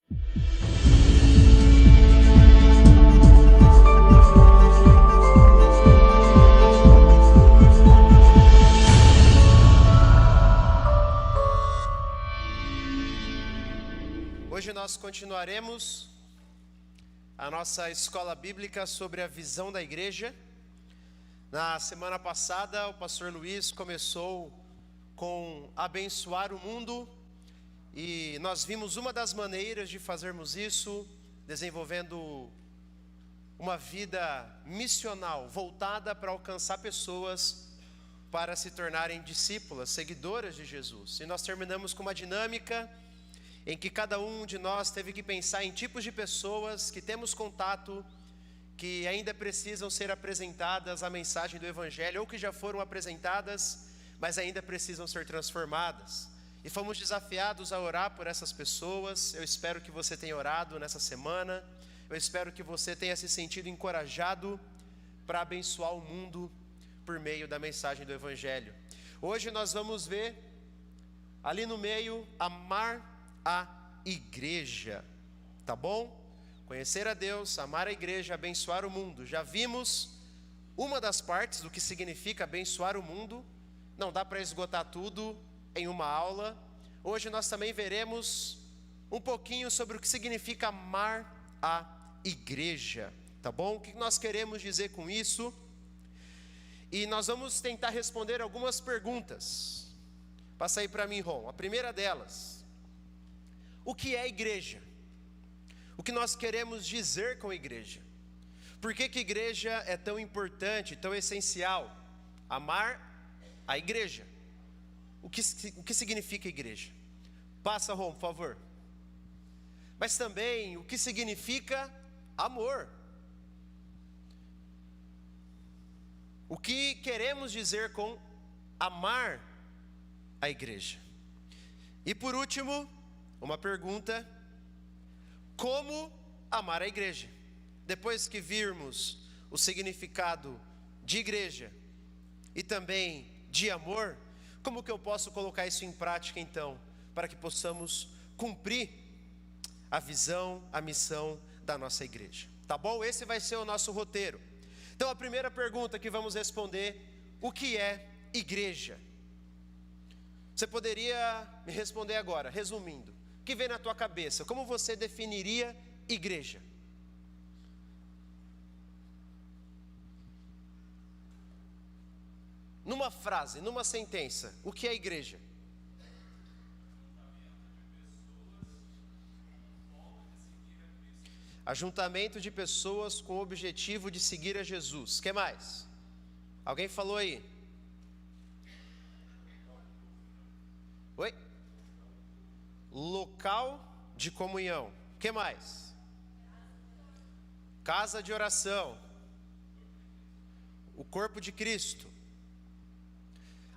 Hoje nós continuaremos a nossa escola bíblica sobre a visão da igreja. Na semana passada, o pastor Luiz começou com abençoar o mundo, e nós vimos uma das maneiras de fazermos isso, desenvolvendo uma vida missional, voltada para alcançar pessoas para se tornarem discípulas, seguidoras de Jesus. E nós terminamos com uma dinâmica em que cada um de nós teve que pensar em tipos de pessoas que temos contato, que ainda precisam ser apresentadas à mensagem do Evangelho, ou que já foram apresentadas, mas ainda precisam ser transformadas. E fomos desafiados a orar por essas pessoas. Eu espero que você tenha orado nessa semana. Eu espero que você tenha se sentido encorajado para abençoar o mundo por meio da mensagem do Evangelho. Hoje nós vamos ver, ali no meio, amar a igreja, tá bom? Conhecer a Deus, amar a igreja, abençoar o mundo. Já vimos uma das partes do que significa abençoar o mundo. Não dá para esgotar tudo em uma aula. Hoje nós também veremos um pouquinho sobre o que significa amar a igreja, tá bom? O que nós queremos dizer com isso? E nós vamos tentar responder algumas perguntas. Passa aí para mim, Ron. A primeira delas: o que é igreja? O que nós queremos dizer com igreja? Por que que igreja é tão importante, tão essencial? Amar a igreja. O que significa igreja? Passa, Rom, por favor. Mas também, o que significa amor? O que queremos dizer com amar a igreja? E por último, uma pergunta: como amar a igreja? Depois que virmos o significado de igreja e também de amor, como que eu posso colocar isso em prática então, para que possamos cumprir a visão, a missão da nossa igreja? Tá bom? Esse vai ser o nosso roteiro. Então a primeira pergunta que vamos responder: o que é igreja? Você poderia me responder agora, resumindo. O que vem na tua cabeça? Como você definiria igreja? Numa frase, numa sentença, o que é igreja? Ajuntamento de pessoas com o objetivo de seguir a Jesus. O que mais? Alguém falou aí? Oi? Local de comunhão. O que mais? Casa de oração. O corpo de Cristo.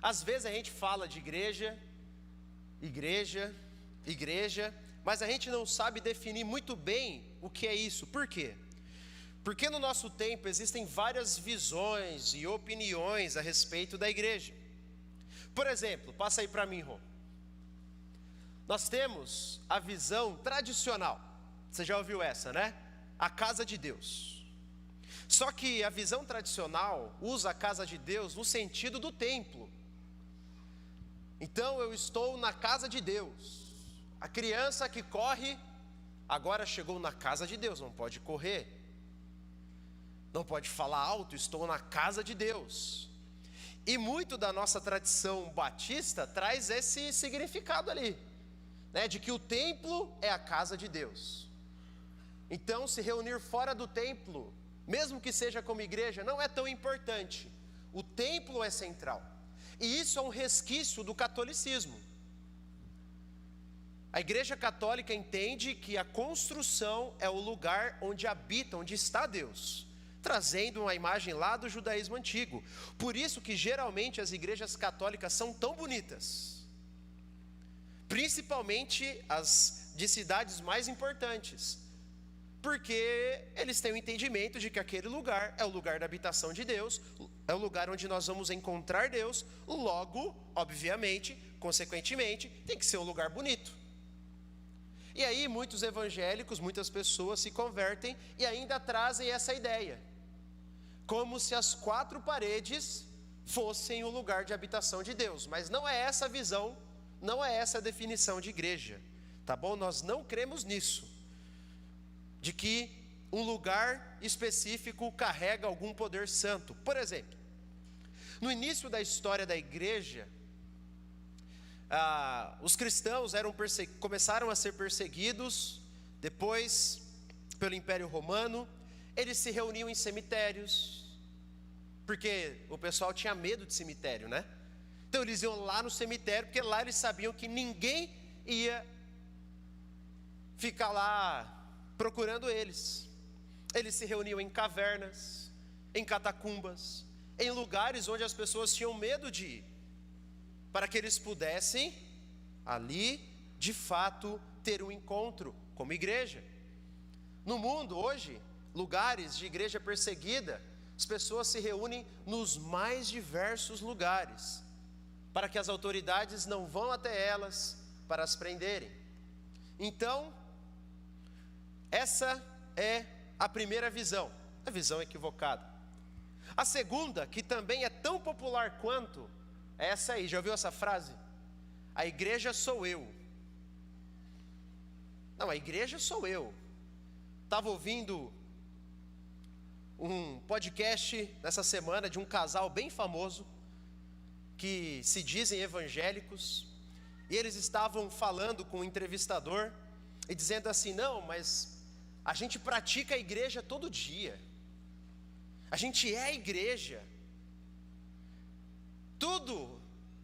Às vezes a gente fala de igreja, mas a gente não sabe definir muito bem o que é isso. Por quê? Porque no nosso tempo existem várias visões e opiniões a respeito da igreja. Por exemplo, passa aí para mim, Rô. Nós temos a visão tradicional. Você já ouviu essa, né? A casa de Deus. Só que a visão tradicional usa a casa de Deus no sentido do templo. Então eu estou na casa de Deus. A criança que corre agora chegou na casa de Deus, não pode correr, não pode falar alto, estou na casa de Deus. E muito da nossa tradição batista traz esse significado ali, né, de que o templo é a casa de Deus. Então se reunir fora do templo, mesmo que seja como igreja, não é tão importante. O templo é central. E isso é um resquício do catolicismo. A igreja católica entende que a construção é o lugar onde habita, onde está Deus, trazendo uma imagem lá do judaísmo antigo. Por isso que geralmente as igrejas católicas são tão bonitas, principalmente as de cidades mais importantes, porque eles têm o entendimento de que aquele lugar é o lugar da habitação de Deus, é o lugar onde nós vamos encontrar Deus. Logo, obviamente, consequentemente, tem que ser um lugar bonito. E aí muitos evangélicos, muitas pessoas se convertem e ainda trazem essa ideia, como se as quatro paredes fossem o lugar de habitação de Deus. Mas não é essa a visão, não é essa a definição de igreja, tá bom? Nós não cremos nisso, de que um lugar específico carrega algum poder santo. Por exemplo, no início da história da igreja, os cristãos começaram a ser perseguidos, depois pelo Império Romano. Eles se reuniam em cemitérios, porque o pessoal tinha medo de cemitério, né? Então eles iam lá no cemitério, porque lá eles sabiam que ninguém ia ficar lá procurando eles. Eles se reuniam em cavernas, em catacumbas, em lugares onde as pessoas tinham medo de ir, para que eles pudessem ali, de fato, ter um encontro como igreja. No mundo hoje, lugares de igreja perseguida, as pessoas se reúnem nos mais diversos lugares, para que as autoridades não vão até elas para as prenderem. Então, essa é a primeira visão, a visão equivocada. A segunda, que também é tão popular quanto essa aí, já ouviu essa frase? A igreja sou eu. Não, a igreja sou eu. Estava ouvindo um podcast nessa semana de um casal bem famoso, que se dizem evangélicos, e eles estavam falando com o entrevistador, e dizendo assim: não, mas a gente pratica a igreja todo dia, a gente é a igreja.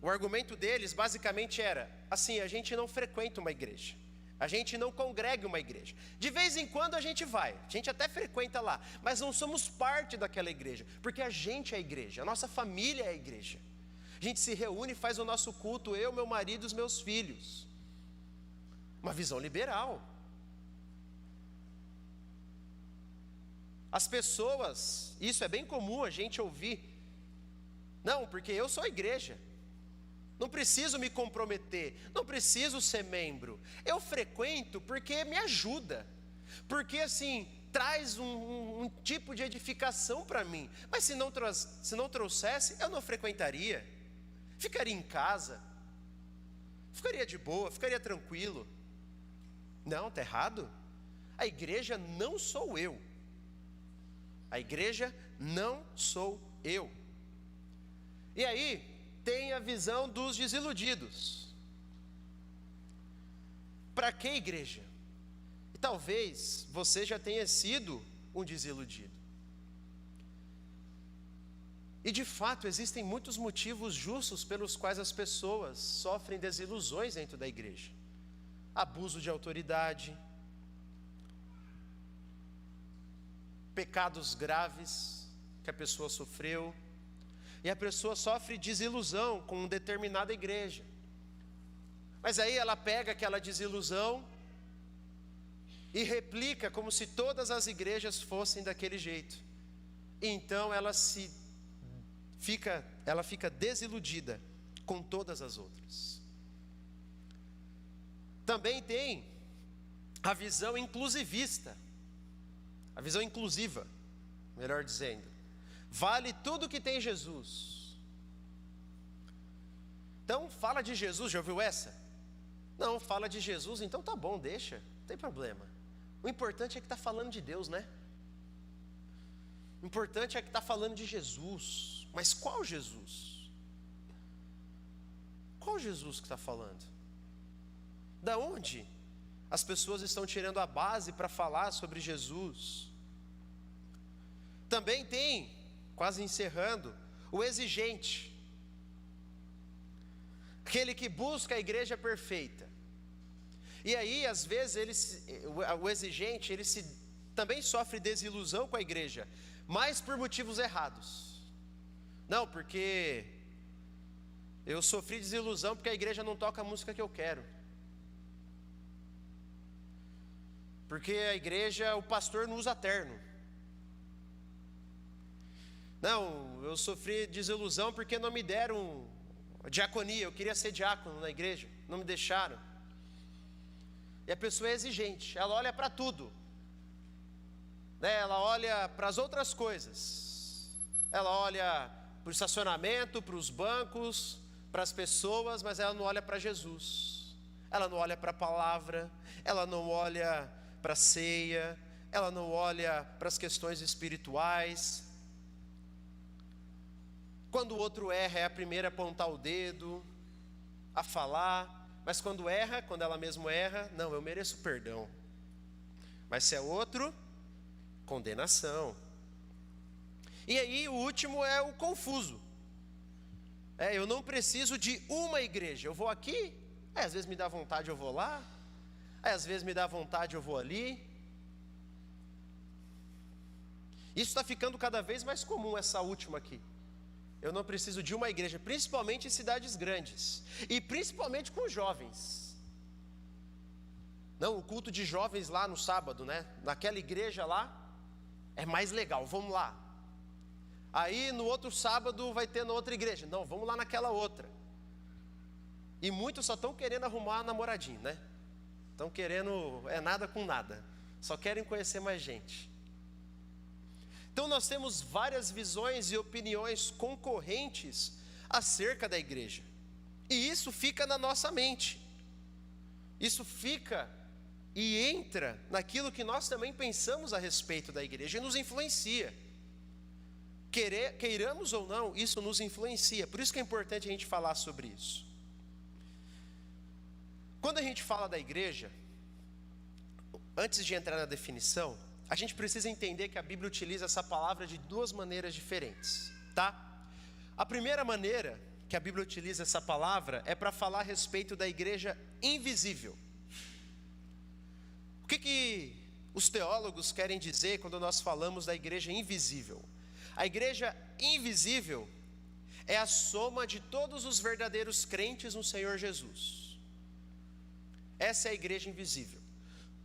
O argumento deles basicamente era assim: a gente não frequenta uma igreja, a gente não congrega uma igreja, de vez em quando a gente vai, a gente até frequenta lá, mas não somos parte daquela igreja, porque a gente é a igreja, a nossa família é a igreja. A gente se reúne e faz o nosso culto, eu, meu marido e os meus filhos. Uma visão liberal. As pessoas, isso é bem comum a gente ouvir: não, porque eu sou a igreja, não preciso me comprometer, não preciso ser membro, eu frequento porque me ajuda, porque assim, traz um tipo de edificação para mim. Mas se não trouxesse, eu não frequentaria, ficaria em casa, ficaria de boa, ficaria tranquilo. Não, está errado. A igreja não sou eu, a igreja não sou eu. E aí tem a visão dos desiludidos. Para que igreja? E talvez você já tenha sido um desiludido. E de fato existem muitos motivos justos pelos quais as pessoas sofrem desilusões dentro da igreja: abuso de autoridade, pecados graves que a pessoa sofreu, e a pessoa sofre desilusão com determinada igreja. Mas aí ela pega aquela desilusão e replica como se todas as igrejas fossem daquele jeito. E então ela fica desiludida com todas as outras. Também tem a visão inclusivista, a visão inclusiva, melhor dizendo: vale tudo que tem Jesus. Então fala de Jesus, já ouviu essa? Não, fala de Jesus, então tá bom, deixa, não tem problema. O importante é que está falando de Deus, né? O importante é que está falando de Jesus. Mas qual Jesus? Qual Jesus que está falando? Da onde as pessoas estão tirando a base para falar sobre Jesus? Também tem, quase encerrando, o exigente, aquele que busca a igreja perfeita. E aí, às vezes, o exigente, também sofre desilusão com a igreja, mas por motivos errados. Não, porque eu sofri desilusão porque a igreja não toca a música que eu quero, porque a igreja, o pastor não usa terno. Não, eu sofri desilusão porque não me deram diaconia, eu queria ser diácono na igreja, não me deixaram. E a pessoa é exigente, ela olha para tudo, né? Ela olha para as outras coisas, ela olha para o estacionamento, para os bancos, para as pessoas, mas ela não olha para Jesus, ela não olha para a palavra, ela não olha para a ceia, ela não olha para as questões espirituais. Quando o outro erra, é a primeira a apontar o dedo, a falar, mas quando erra, quando ela mesma erra, não, eu mereço perdão. Mas se é outro, condenação. E aí o último é o confuso. Eu não preciso de uma igreja, eu vou aqui, às vezes me dá vontade eu vou lá, às vezes me dá vontade eu vou ali. Isso está ficando cada vez mais comum, essa última aqui. Eu não preciso de uma igreja, principalmente em cidades grandes, e principalmente com jovens. Não, o culto de jovens lá no sábado, né? Naquela igreja lá, é mais legal, vamos lá. Aí no outro sábado vai ter na outra igreja, não, vamos lá naquela outra. E muitos só estão querendo arrumar namoradinho, né? Estão querendo, nada com nada, só querem conhecer mais gente. Então nós temos várias visões e opiniões concorrentes acerca da igreja. E isso fica na nossa mente. Isso fica e entra naquilo que nós também pensamos a respeito da igreja e nos influencia. Queiramos ou não, isso nos influencia. Por isso que é importante a gente falar sobre isso. Quando a gente fala da igreja, antes de entrar na definição, a gente precisa entender que a Bíblia utiliza essa palavra de duas maneiras diferentes, tá? A primeira maneira que a Bíblia utiliza essa palavra é para falar a respeito da igreja invisível. O que os teólogos querem dizer quando nós falamos da igreja invisível? A igreja invisível é a soma de todos os verdadeiros crentes no Senhor Jesus. Essa é a igreja invisível.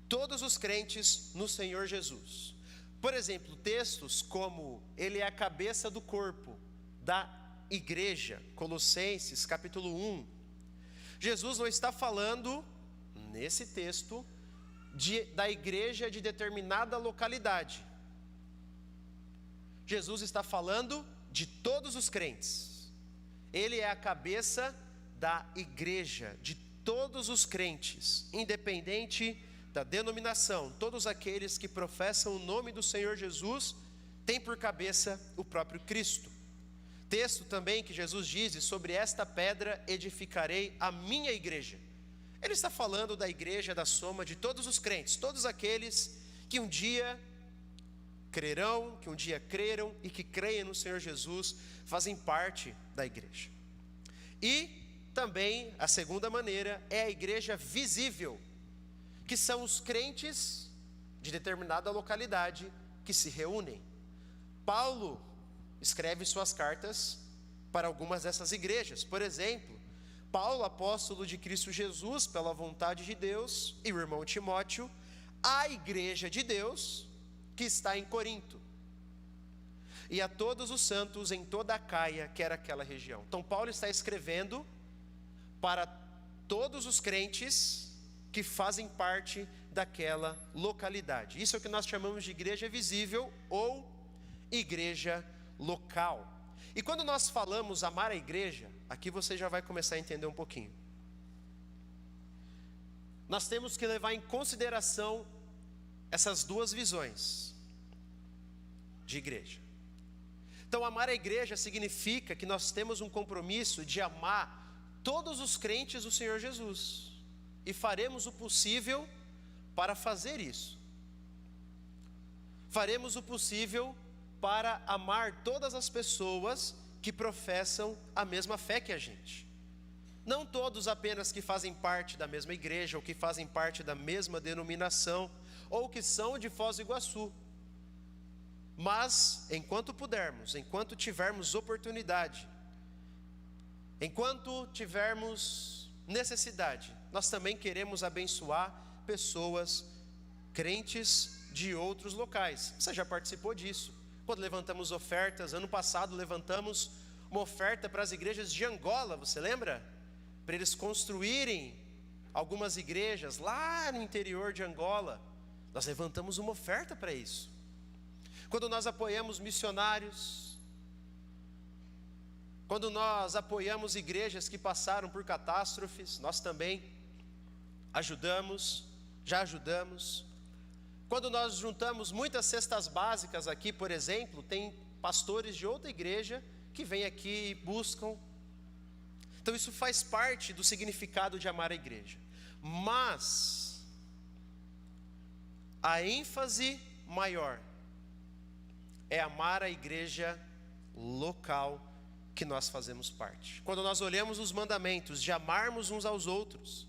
Todos os crentes no Senhor Jesus. Por exemplo, textos como ele é a cabeça do corpo da igreja, Colossenses capítulo 1. Jesus não está falando, nesse texto, da igreja de determinada localidade. Jesus está falando de todos os crentes. Ele é a cabeça da igreja, de todos os crentes, independente da denominação. Todos aqueles que professam o nome do Senhor Jesus têm por cabeça o próprio Cristo. Texto também que Jesus diz: sobre esta pedra edificarei a minha igreja. Ele está falando da igreja da soma de todos os crentes, todos aqueles que um dia crerão, que um dia creram e que creem no Senhor Jesus, fazem parte da igreja. E também a segunda maneira é a igreja visível, que são os crentes de determinada localidade que se reúnem. Paulo escreve suas cartas para algumas dessas igrejas. Por exemplo, Paulo, apóstolo de Cristo Jesus, pela vontade de Deus, e o irmão Timóteo, a igreja de Deus que está em Corinto, e a todos os santos em toda a Caia, que era aquela região. Então Paulo está escrevendo para todos os crentes que fazem parte daquela localidade. Isso é o que nós chamamos de igreja visível ou igreja local. E quando nós falamos amar a igreja, aqui você já vai começar a entender um pouquinho. Nós temos que levar em consideração essas duas visões de igreja. Então, amar a igreja significa que nós temos um compromisso de amar todos os crentes do Senhor Jesus, e faremos o possível para fazer isso. Faremos o possível para amar todas as pessoas que professam a mesma fé que a gente. Não todos apenas que fazem parte da mesma igreja, ou que fazem parte da mesma denominação, ou que são de Foz do Iguaçu. Mas, enquanto pudermos, enquanto tivermos oportunidade, enquanto tivermos necessidade, nós também queremos abençoar pessoas crentes de outros locais. Você já participou disso? Quando levantamos ofertas, ano passado levantamos uma oferta para as igrejas de Angola, você lembra? Para eles construírem algumas igrejas lá no interior de Angola, nós levantamos uma oferta para isso. Quando nós apoiamos missionários, quando nós apoiamos igrejas que passaram por catástrofes, nós também já ajudamos. Quando nós juntamos muitas cestas básicas aqui, por exemplo, tem pastores de outra igreja que vêm aqui e buscam. Então isso faz parte do significado de amar a igreja. Mas a ênfase maior é amar a igreja local que nós fazemos parte. Quando nós olhamos os mandamentos de amarmos uns aos outros,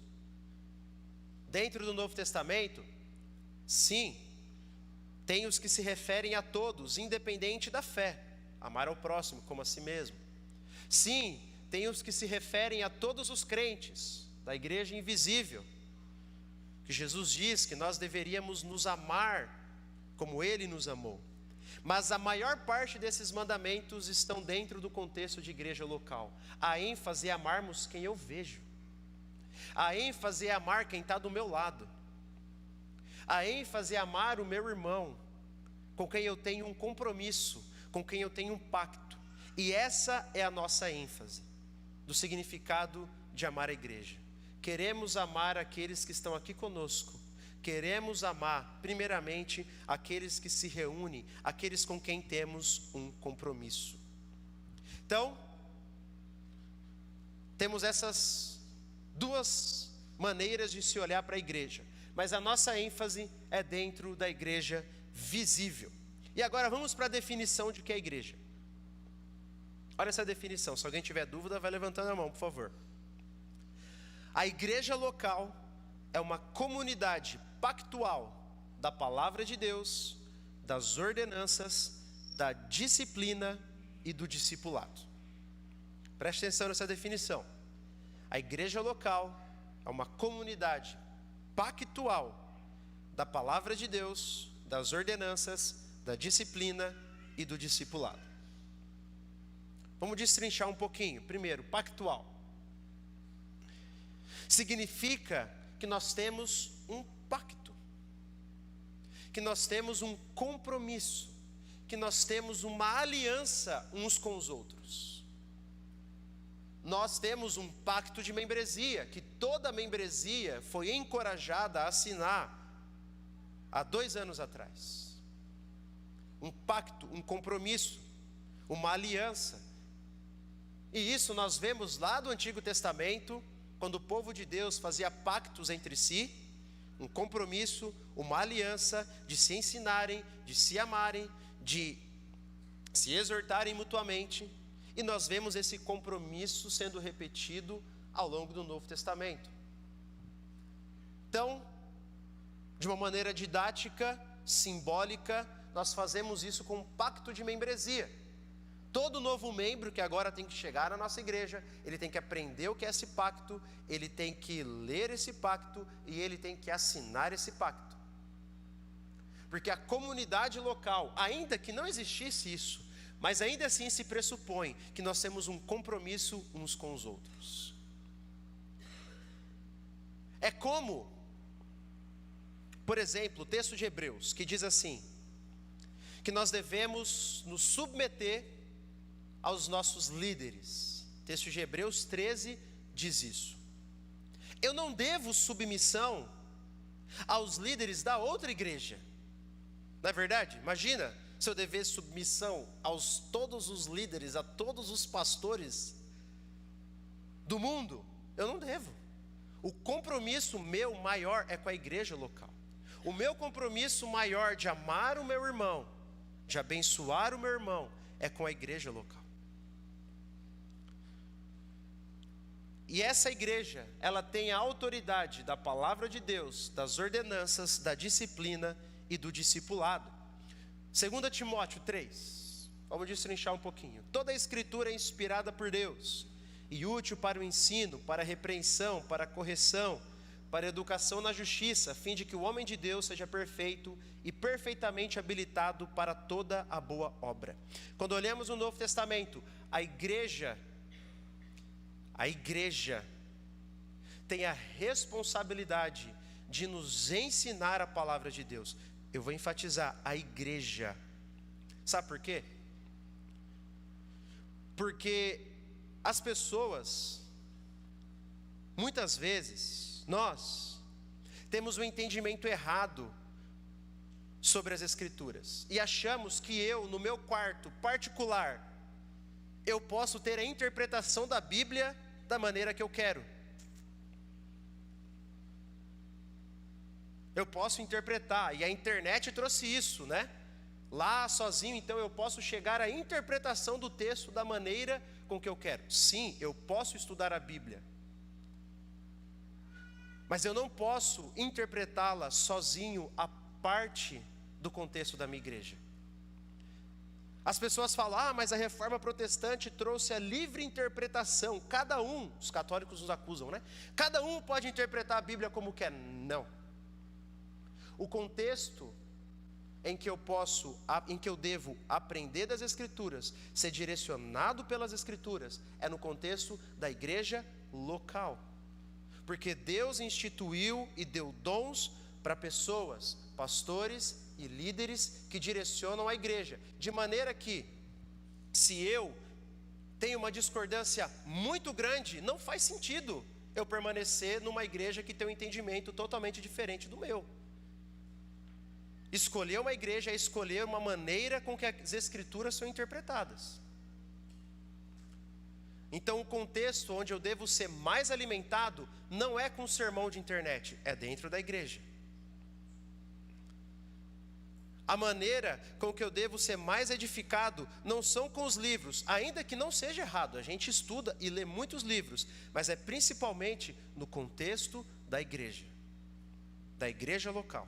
dentro do Novo Testamento, sim, tem os que se referem a todos, independente da fé, amar ao próximo como a si mesmo. Sim, tem os que se referem a todos os crentes, da igreja invisível, que Jesus diz que nós deveríamos nos amar como Ele nos amou. Mas a maior parte desses mandamentos estão dentro do contexto de igreja local. A ênfase é amarmos quem eu vejo. A ênfase é amar quem está do meu lado. A ênfase é amar o meu irmão, com quem eu tenho um compromisso, com quem eu tenho um pacto. E essa é a nossa ênfase do significado de amar a igreja. Queremos amar aqueles que estão aqui conosco. Queremos amar, primeiramente, aqueles que se reúnem, aqueles com quem temos um compromisso. Então, temos essas duas maneiras de se olhar para a igreja, mas a nossa ênfase é dentro da igreja visível. E agora vamos para a definição de que é a igreja. Olha essa definição, se alguém tiver dúvida, vai levantando a mão, por favor. A igreja local é uma comunidade pactual da palavra de Deus, das ordenanças, da disciplina e do discipulado. Preste atenção nessa definição. A igreja local é uma comunidade pactual da palavra de Deus, das ordenanças, da disciplina e do discipulado. Vamos destrinchar um pouquinho. Primeiro, pactual. Significa que nós temos um pacto, que nós temos um compromisso, que nós temos uma aliança uns com os outros. Nós temos um pacto de membresia, que toda membresia foi encorajada a assinar há 2 anos atrás. Um pacto, um compromisso, uma aliança. E isso nós vemos lá do Antigo Testamento, quando o povo de Deus fazia pactos entre si, um compromisso, uma aliança de se ensinarem, de se amarem, de se exortarem mutuamente. E nós vemos esse compromisso sendo repetido ao longo do Novo Testamento. Então, de uma maneira didática, simbólica, nós fazemos isso com um pacto de membresia. Todo novo membro que agora tem que chegar na nossa igreja, ele tem que aprender o que é esse pacto, ele tem que ler esse pacto e ele tem que assinar esse pacto. Porque a comunidade local, ainda que não existisse isso, mas ainda assim se pressupõe que nós temos um compromisso uns com os outros. É como, por exemplo, o texto de Hebreus, que diz assim, que nós devemos nos submeter aos nossos líderes. O texto de Hebreus 13 diz isso. Eu não devo submissão aos líderes da outra igreja. Não é verdade? Imagina se eu devesse submissão aos todos os líderes, a todos os pastores do mundo. Eu não devo. O compromisso meu maior é com a igreja local. O meu compromisso maior de amar o meu irmão, de abençoar o meu irmão, é com a igreja local. E essa igreja, ela tem a autoridade da palavra de Deus, das ordenanças, da disciplina e do discipulado. 2 Timóteo 3, vamos destrinchar um pouquinho. Toda a escritura é inspirada por Deus e útil para o ensino, para a repreensão, para a correção, para a educação na justiça, a fim de que o homem de Deus seja perfeito e perfeitamente habilitado para toda a boa obra. Quando olhamos o Novo Testamento, a igreja tem a responsabilidade de nos ensinar a palavra de Deus. Eu vou enfatizar, a igreja. Sabe por quê? Porque as pessoas, muitas vezes, nós temos um entendimento errado sobre as Escrituras e achamos que eu, no meu quarto particular, eu posso ter a interpretação da Bíblia da maneira que eu quero. Eu posso interpretar, e a internet trouxe isso, né? Lá sozinho, então eu posso chegar à interpretação do texto da maneira com que eu quero. Sim, eu posso estudar a Bíblia, mas eu não posso interpretá-la sozinho a parte do contexto da minha igreja. As pessoas falam, mas a reforma protestante trouxe a livre interpretação. Cada um, os católicos nos acusam, né? Cada um pode interpretar a Bíblia como quer. Não. O contexto em que eu devo aprender das Escrituras, ser direcionado pelas Escrituras, é no contexto da igreja local. Porque Deus instituiu e deu dons para pessoas, pastores e líderes que direcionam a igreja. De maneira que, se eu tenho uma discordância muito grande, não faz sentido eu permanecer numa igreja que tem um entendimento totalmente diferente do meu. Escolher uma igreja é escolher uma maneira com que as Escrituras são interpretadas. Então o contexto onde eu devo ser mais alimentado não é com sermão de internet, é dentro da igreja. A maneira com que eu devo ser mais edificado não são com os livros, ainda que não seja errado, a gente estuda e lê muitos livros, mas é principalmente no contexto da igreja local.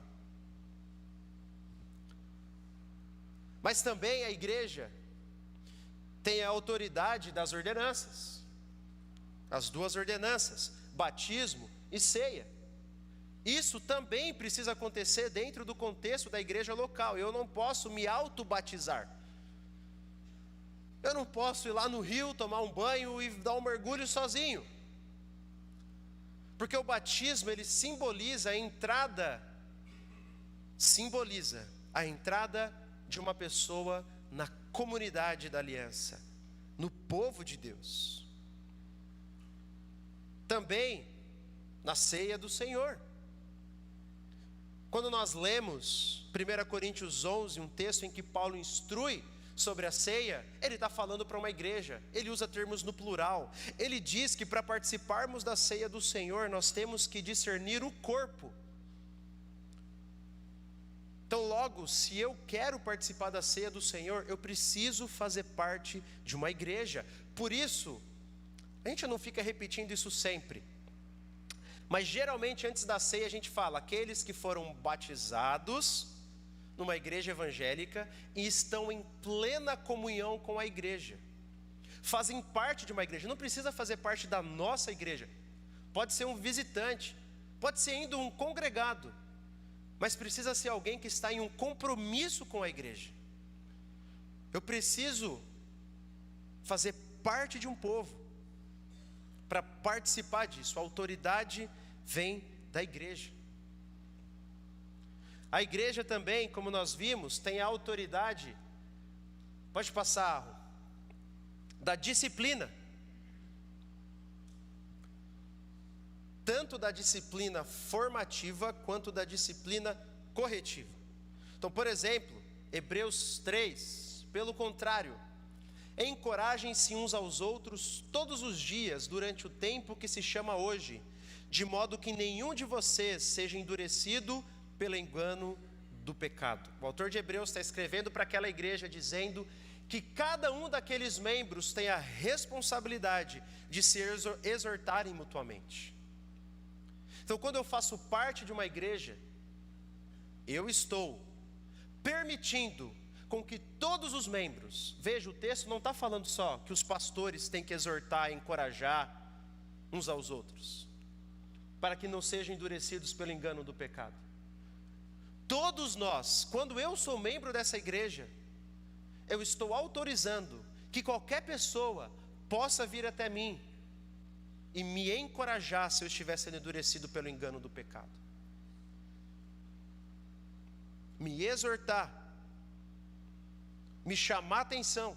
Mas também a igreja tem a autoridade das ordenanças, as duas ordenanças, batismo e ceia. Isso também precisa acontecer dentro do contexto da igreja local. Eu não posso me auto-batizar. Eu não posso ir lá no rio, tomar um banho e dar um mergulho sozinho. Porque o batismo, ele simboliza a entrada de uma pessoa na comunidade da aliança, no povo de Deus. Também na ceia do Senhor. Quando nós lemos 1 Coríntios 11, um texto em que Paulo instrui sobre a ceia, ele está falando para uma igreja, ele usa termos no plural. Ele diz que para participarmos da ceia do Senhor, nós temos que discernir o corpo. Então logo, se eu quero participar da ceia do Senhor, eu preciso fazer parte de uma igreja. Por isso, a gente não fica repetindo isso sempre, mas geralmente antes da ceia a gente fala, aqueles que foram batizados numa igreja evangélica e estão em plena comunhão com a igreja, fazem parte de uma igreja, não precisa fazer parte da nossa igreja, pode ser um visitante, pode ser ainda um congregado, mas precisa ser alguém que está em um compromisso com a igreja. Eu preciso fazer parte de um povo para participar disso. A autoridade vem da igreja. A igreja também, como nós vimos, tem a autoridade, pode passar, da disciplina. Tanto da disciplina formativa, quanto da disciplina corretiva. Então, por exemplo, Hebreus 3, pelo contrário, encorajem-se uns aos outros todos os dias, durante o tempo que se chama hoje, de modo que nenhum de vocês seja endurecido pelo engano do pecado. O autor de Hebreus está escrevendo para aquela igreja, dizendo que cada um daqueles membros tem a responsabilidade de se exortarem mutuamente. Então, quando eu faço parte de uma igreja, eu estou permitindo com que todos os membros, veja, o texto não está falando só que os pastores têm que exortar, encorajar uns aos outros, para que não sejam endurecidos pelo engano do pecado. Todos nós, quando eu sou membro dessa igreja, eu estou autorizando que qualquer pessoa possa vir até mim e me encorajar se eu estiver sendo endurecido pelo engano do pecado. Me exortar, me chamar a atenção.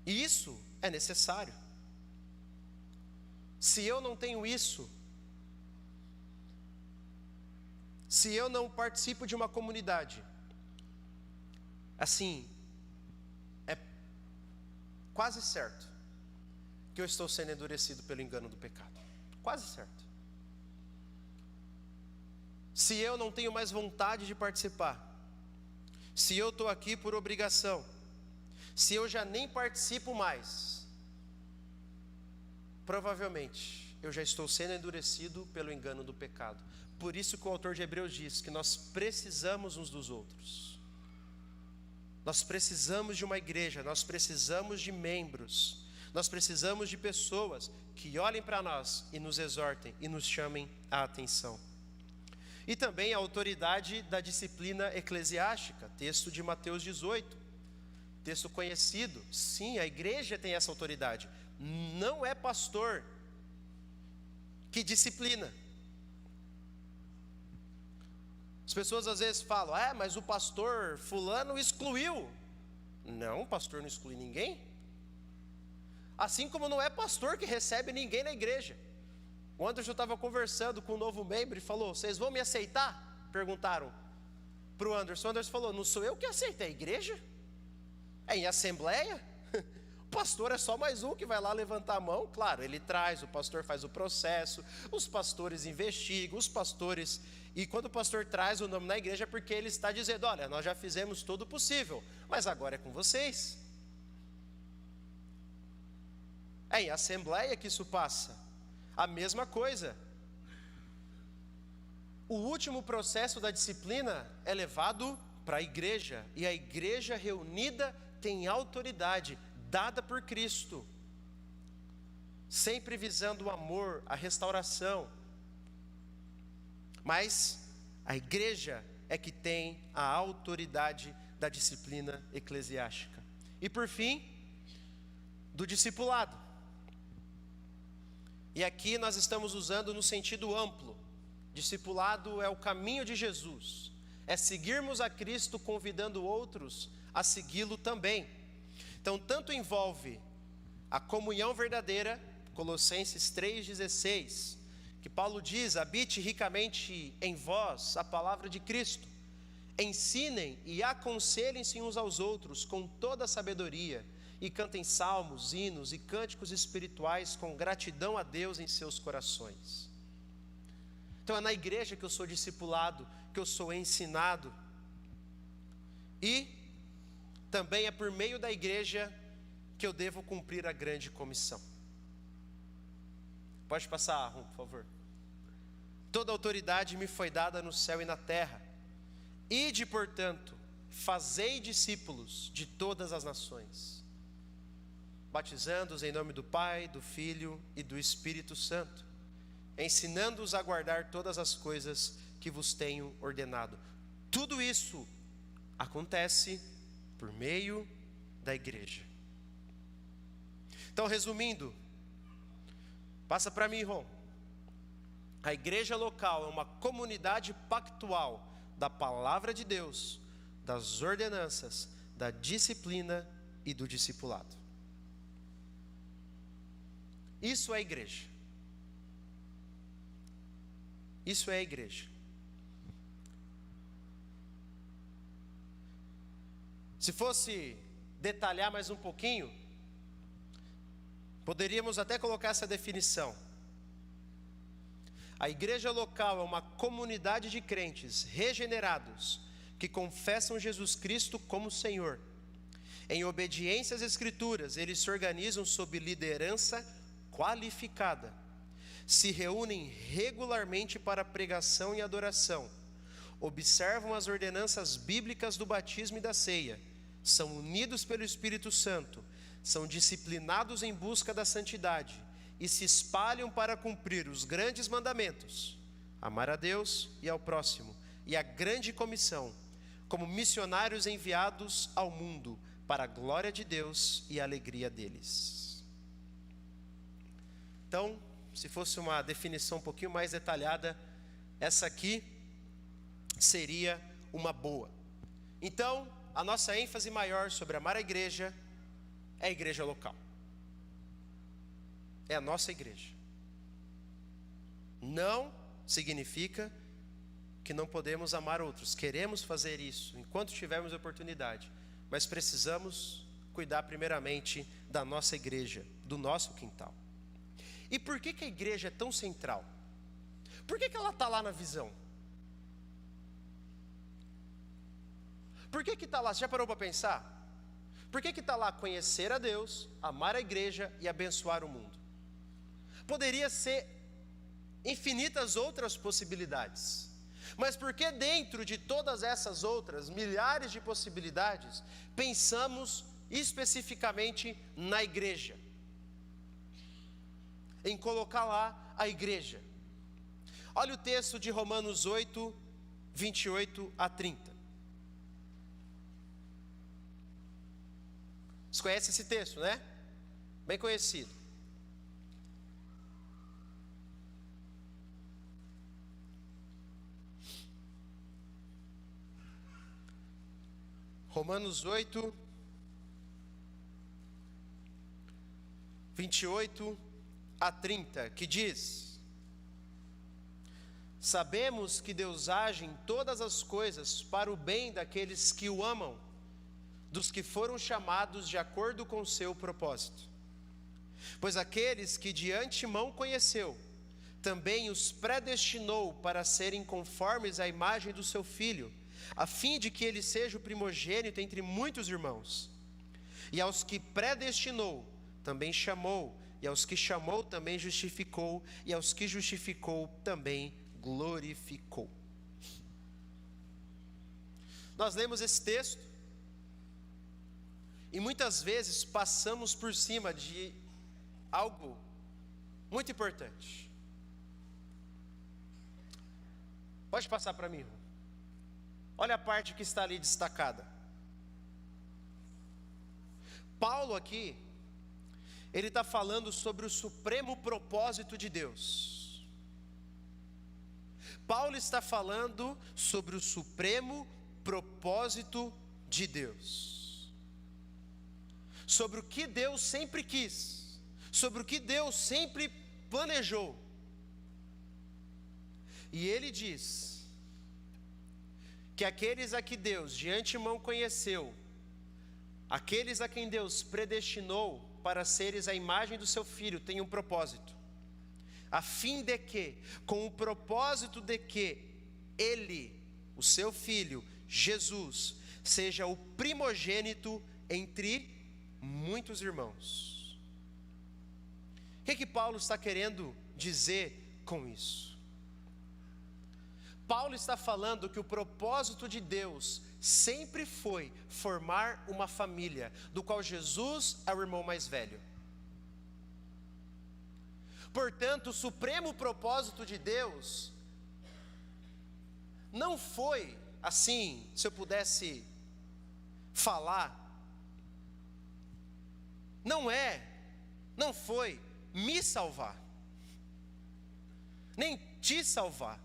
E isso é necessário. Se eu não tenho isso, se eu não participo de uma comunidade, assim, é quase certo que eu estou sendo endurecido pelo engano do pecado. Quase certo. Se eu não tenho mais vontade de participar, se eu estou aqui por obrigação, se eu já nem participo mais, provavelmente eu já estou sendo endurecido pelo engano do pecado. Por isso que o autor de Hebreus diz que nós precisamos uns dos outros. Nós precisamos de uma igreja, nós precisamos de membros, nós precisamos de pessoas que olhem para nós e nos exortem e nos chamem a atenção. E também a autoridade da disciplina eclesiástica, texto de Mateus 18, texto conhecido. Sim, a igreja tem essa autoridade. Não é pastor que disciplina. As pessoas às vezes falam, mas o pastor fulano excluiu. Não, o pastor não exclui ninguém. Assim como não é pastor que recebe ninguém na igreja. O Anderson estava conversando com um novo membro e falou, vocês vão me aceitar? Perguntaram para o Anderson. O Anderson falou, não sou eu que aceito, é a igreja? É em assembleia? O pastor é só mais um que vai lá levantar a mão. Claro, ele traz, o pastor faz o processo, os pastores investigam, os pastores... E quando o pastor traz o nome na igreja é porque ele está dizendo, olha, nós já fizemos tudo o possível, mas agora é com vocês. É em assembleia que isso passa. A mesma coisa. O último processo da disciplina é levado para a igreja. E a igreja reunida tem autoridade dada por Cristo, sempre visando o amor, a restauração. Mas a igreja é que tem a autoridade da disciplina eclesiástica. E por fim, do discipulado. E aqui nós estamos usando no sentido amplo. Discipulado é o caminho de Jesus. É seguirmos a Cristo convidando outros a segui-lo também. Então, tanto envolve a comunhão verdadeira, Colossenses 3,16, que Paulo diz, habite ricamente em vós a palavra de Cristo. Ensinem e aconselhem-se uns aos outros com toda a sabedoria, e cantem salmos, hinos e cânticos espirituais com gratidão a Deus em seus corações. Então é na igreja que eu sou discipulado, que eu sou ensinado. E também é por meio da igreja que eu devo cumprir a grande comissão. Pode passar, Rum, por favor. Toda autoridade me foi dada no céu e na terra. Ide, portanto, fazei discípulos de todas as nações, batizando-os em nome do Pai, do Filho e do Espírito Santo, ensinando-os a guardar todas as coisas que vos tenho ordenado. Tudo isso acontece por meio da igreja. Então, resumindo, passa para mim, Ron. A igreja local é uma comunidade pactual da palavra de Deus, das ordenanças, da disciplina e do discipulado. Isso é a igreja. Isso é a igreja. Se fosse detalhar mais um pouquinho, poderíamos até colocar essa definição. A igreja local é uma comunidade de crentes regenerados que confessam Jesus Cristo como Senhor. Em obediência às Escrituras, eles se organizam sob liderança qualificada, se reúnem regularmente para pregação e adoração, observam as ordenanças bíblicas do batismo e da ceia, são unidos pelo Espírito Santo, são disciplinados em busca da santidade e se espalham para cumprir os grandes mandamentos, amar a Deus e ao próximo, e a grande comissão, como missionários enviados ao mundo para a glória de Deus e a alegria deles. Então, se fosse uma definição um pouquinho mais detalhada, essa aqui seria uma boa. Então, a nossa ênfase maior sobre amar a igreja é a igreja local. É a nossa igreja. Não significa que não podemos amar outros. Queremos fazer isso enquanto tivermos oportunidade, mas precisamos cuidar primeiramente da nossa igreja, do nosso quintal. E por que a igreja é tão central? Por que ela está lá na visão? Por que está lá? Você já parou para pensar? Por que está lá conhecer a Deus, amar a igreja e abençoar o mundo? Poderia ser infinitas outras possibilidades. Mas por que dentro de todas essas outras milhares de possibilidades, pensamos especificamente na igreja? Em colocar lá a igreja. Olha o texto de Romanos 8, 28 a 30. Você conhece esse texto, né? Bem conhecido. Romanos 8, 28 a 30, que diz: sabemos que Deus age em todas as coisas para o bem daqueles que o amam, dos que foram chamados de acordo com o seu propósito. Pois aqueles que de antemão conheceu, também os predestinou para serem conformes à imagem do seu Filho, a fim de que ele seja o primogênito entre muitos irmãos. E aos que predestinou, também chamou, e aos que chamou, também justificou, e aos que justificou, também glorificou. Nós lemos esse texto, e muitas vezes passamos por cima de algo muito importante. Pode passar para mim, irmão. Olha a parte que está ali destacada. Paulo aqui, ele está falando sobre o supremo propósito de Deus. Paulo está falando sobre o supremo propósito de Deus. Sobre o que Deus sempre quis. Sobre o que Deus sempre planejou. E ele diz que aqueles a que Deus de antemão conheceu, aqueles a quem Deus predestinou para seres a imagem do seu Filho, tem um propósito, a fim de que, com o propósito de que Ele, o seu Filho, Jesus, seja o primogênito entre muitos irmãos. O que Paulo está querendo dizer com isso? Paulo está falando que o propósito de Deus sempre foi formar uma família, do qual Jesus é o irmão mais velho. Portanto, o supremo propósito de Deus não foi assim, se eu pudesse falar, não foi me salvar, nem te salvar.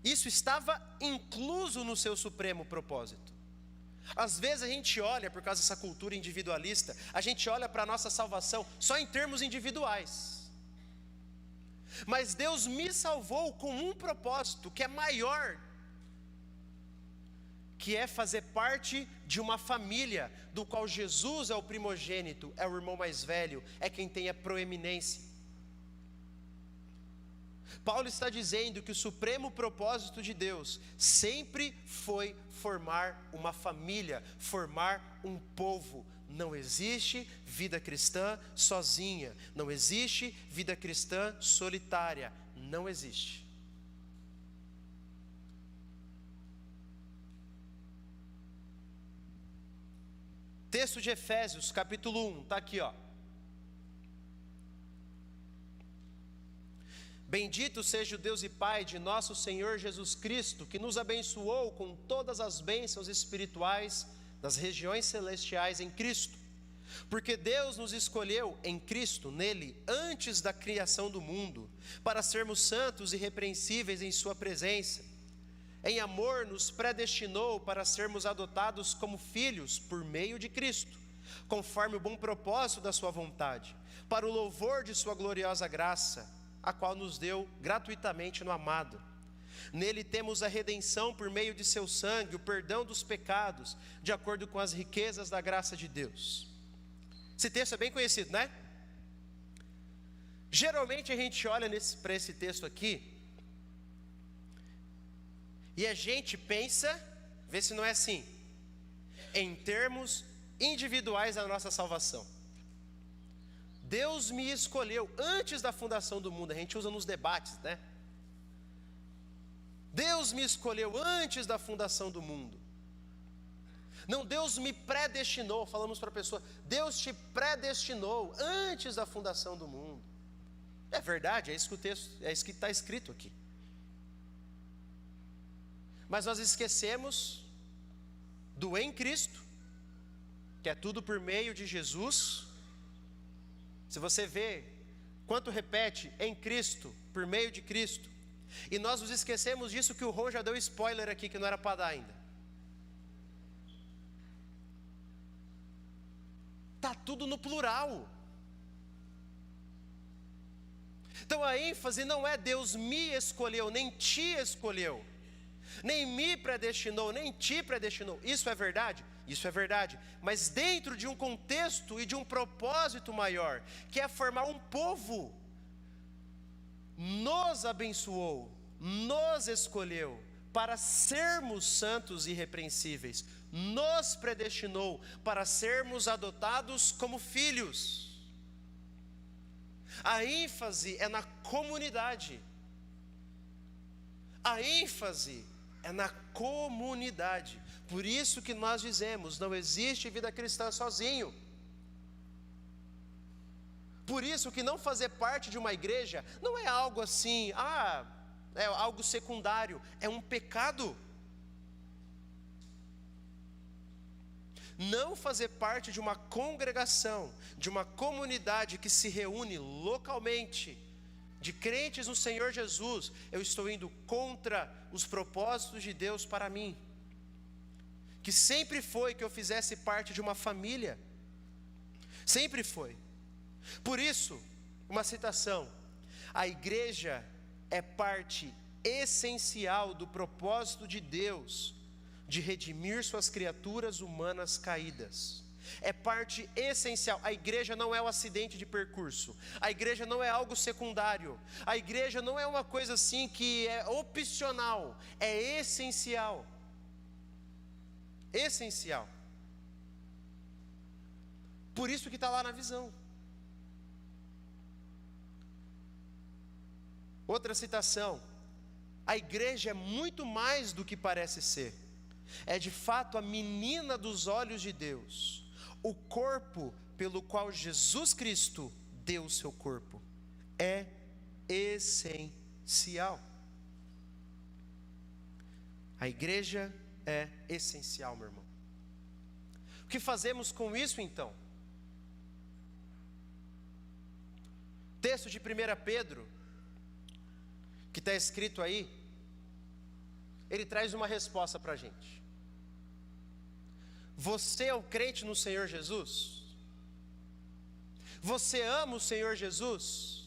Isso estava incluso no seu supremo propósito. Às vezes a gente olha, por causa dessa cultura individualista, a gente olha para a nossa salvação só em termos individuais. Mas Deus me salvou com um propósito que é maior, que é fazer parte de uma família, do qual Jesus é o primogênito, é o irmão mais velho, é quem tem a proeminência. Paulo está dizendo que o supremo propósito de Deus sempre foi formar uma família, formar um povo. Não existe vida cristã sozinha, não existe vida cristã solitária, não existe. Texto de Efésios, capítulo 1, está aqui, ó. Bendito seja o Deus e Pai de nosso Senhor Jesus Cristo, que nos abençoou com todas as bênçãos espirituais nas regiões celestiais em Cristo. Porque Deus nos escolheu em Cristo, nele, antes da criação do mundo, para sermos santos e irrepreensíveis em sua presença. Em amor nos predestinou para sermos adotados como filhos por meio de Cristo, conforme o bom propósito da sua vontade, para o louvor de sua gloriosa graça, a qual nos deu gratuitamente no amado. Nele temos a redenção por meio de seu sangue, o perdão dos pecados, de acordo com as riquezas da graça de Deus. Esse texto é bem conhecido, né? Geralmente a gente olha para esse texto aqui e a gente pensa, vê se não é assim, em termos individuais da nossa salvação. Deus me escolheu antes da fundação do mundo, a gente usa nos debates, né? Deus me escolheu antes da fundação do mundo. Não, Deus me predestinou, falamos para a pessoa, Deus te predestinou antes da fundação do mundo. É verdade, é isso que o texto, é isso que está escrito aqui. Mas nós esquecemos do em Cristo, que é tudo por meio de Jesus. Se você vê quanto repete em Cristo, por meio de Cristo, e nós nos esquecemos disso que o Ron já deu spoiler aqui, que não era para dar ainda. Está tudo no plural. Então a ênfase não é Deus me escolheu, nem te escolheu, nem me predestinou, nem te predestinou. Isso é verdade? Isso é verdade. Mas dentro de um contexto e de um propósito maior, que é formar um povo, nos abençoou, nos escolheu para sermos santos e irrepreensíveis, nos predestinou para sermos adotados como filhos. A ênfase é na comunidade. A ênfase é na comunidade. Por isso que nós dizemos, não existe vida cristã sozinho. Por isso que não fazer parte de uma igreja não é algo assim, é algo secundário, é um pecado. Não fazer parte de uma congregação, de uma comunidade que se reúne localmente, de crentes no Senhor Jesus, eu estou indo contra os propósitos de Deus para mim, que sempre foi que eu fizesse parte de uma família, sempre foi. Por isso, uma citação: a igreja é parte essencial do propósito de Deus de redimir suas criaturas humanas caídas. É parte essencial. A igreja não é um acidente de percurso. A igreja não é algo secundário. A igreja não é uma coisa assim que é opcional. É essencial. Essencial. Por isso que está lá na visão. Outra citação: a igreja é muito mais do que parece ser. É de fato a menina dos olhos de Deus, o corpo pelo qual Jesus Cristo deu o seu corpo. É essencial. A igreja é essencial, meu irmão. O que fazemos com isso então? Texto de 1 Pedro, que está escrito aí, ele traz uma resposta para a gente. Você é o crente no Senhor Jesus? Você ama o Senhor Jesus?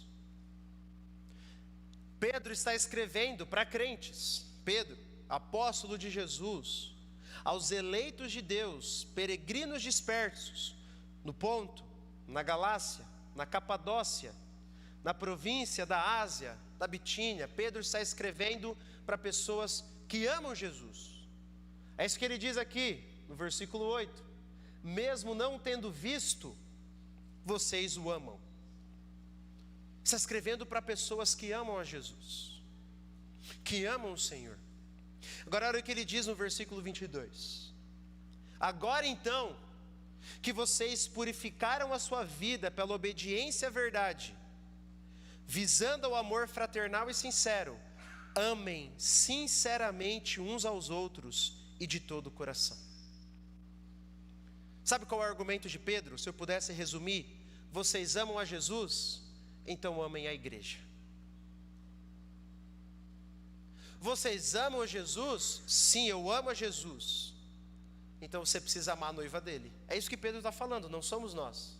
Pedro está escrevendo para crentes. Pedro, apóstolo de Jesus, aos eleitos de Deus, peregrinos dispersos, no Ponto, na Galácia, na Capadócia, na província da Ásia, da Bitínia. Pedro está escrevendo para pessoas que amam Jesus. É isso que ele diz aqui no versículo 8: mesmo não tendo visto, vocês o amam. Está escrevendo para pessoas que amam a Jesus, que amam o Senhor. Agora olha o que ele diz no versículo 22: agora então, que vocês purificaram a sua vida pela obediência à verdade, visando ao amor fraternal e sincero, amem sinceramente uns aos outros e de todo o coração. Sabe qual é o argumento de Pedro? Se eu pudesse resumir: vocês amam a Jesus, então amem a igreja. Vocês amam a Jesus? Sim, eu amo a Jesus. Então você precisa amar a noiva dele. É isso que Pedro está falando, não somos nós.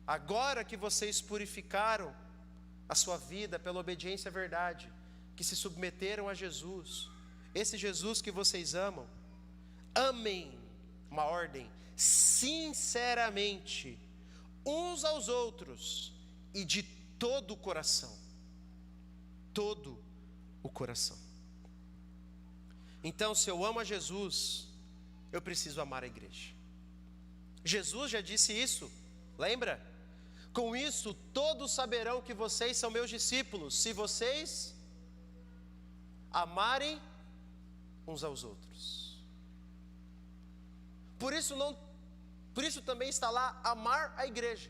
Agora que vocês purificaram a sua vida pela obediência à verdade, que se submeteram a Jesus, esse Jesus que vocês amam, amem, uma ordem, sinceramente, uns aos outros e de todo o coração. Todo o coração. Então, se eu amo a Jesus, eu preciso amar a igreja. Jesus já disse isso, lembra? Com isso, todos saberão que vocês são meus discípulos, se vocês amarem uns aos outros. Por isso também está lá amar a igreja.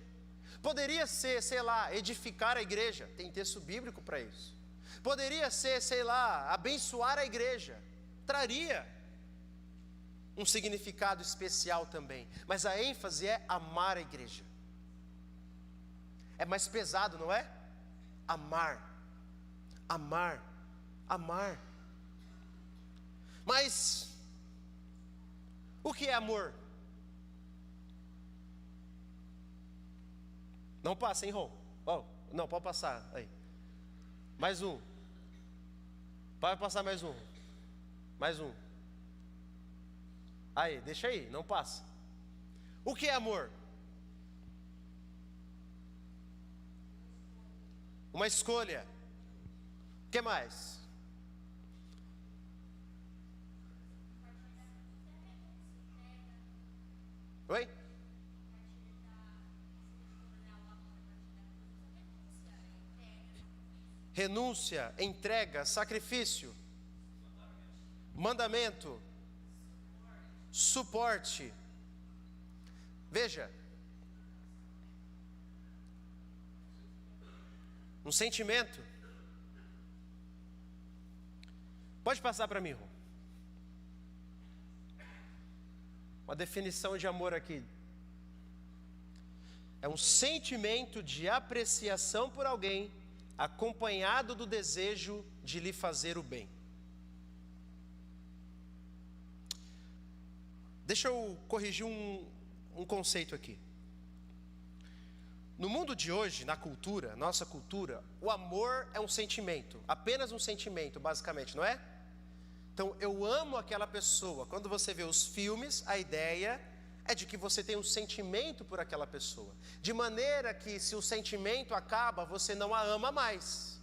Poderia ser, sei lá, edificar a igreja, tem texto bíblico para isso. Poderia ser, sei lá, abençoar a igreja, traria um significado especial também, mas a ênfase é amar a igreja. É mais pesado, não é? Amar, amar, amar. Mas o que é amor? Não passa, hein, Ron? Oh, não, pode passar aí. Mais um. Pode passar mais um. Mais um. Aí, deixa aí, não passa. O que é amor? Uma escolha. O que mais? Oi? Renúncia, entrega, sacrifício, mandamento, suporte. Veja, um sentimento. Pode passar para mim, Rô. Uma definição de amor aqui. É um sentimento de apreciação por alguém, acompanhado do desejo de lhe fazer o bem. Deixa eu corrigir um conceito aqui. No mundo de hoje, na cultura, nossa cultura, o amor é um sentimento, apenas um sentimento, basicamente, não é? Então, eu amo aquela pessoa. Quando você vê os filmes, a ideia é de que você tem um sentimento por aquela pessoa, de maneira que se o sentimento acaba, você não a ama mais.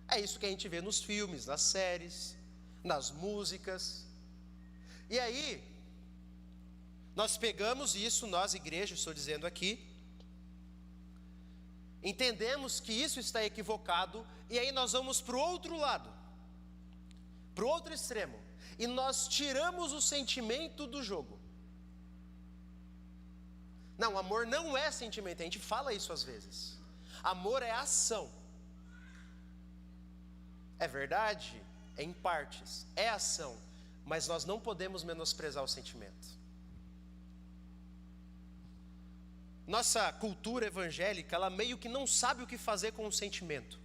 É isso que a gente vê nos filmes, nas séries, nas músicas. E aí, nós pegamos isso, nós igreja, estou dizendo aqui, entendemos que isso está equivocado, e aí nós vamos para o outro lado, para o outro extremo, e nós tiramos o sentimento do jogo. Não, amor não é sentimento, a gente fala isso às vezes. Amor é ação. É verdade, é em partes, é ação, mas nós não podemos menosprezar o sentimento. Nossa cultura evangélica, ela meio que não sabe o que fazer com o sentimento.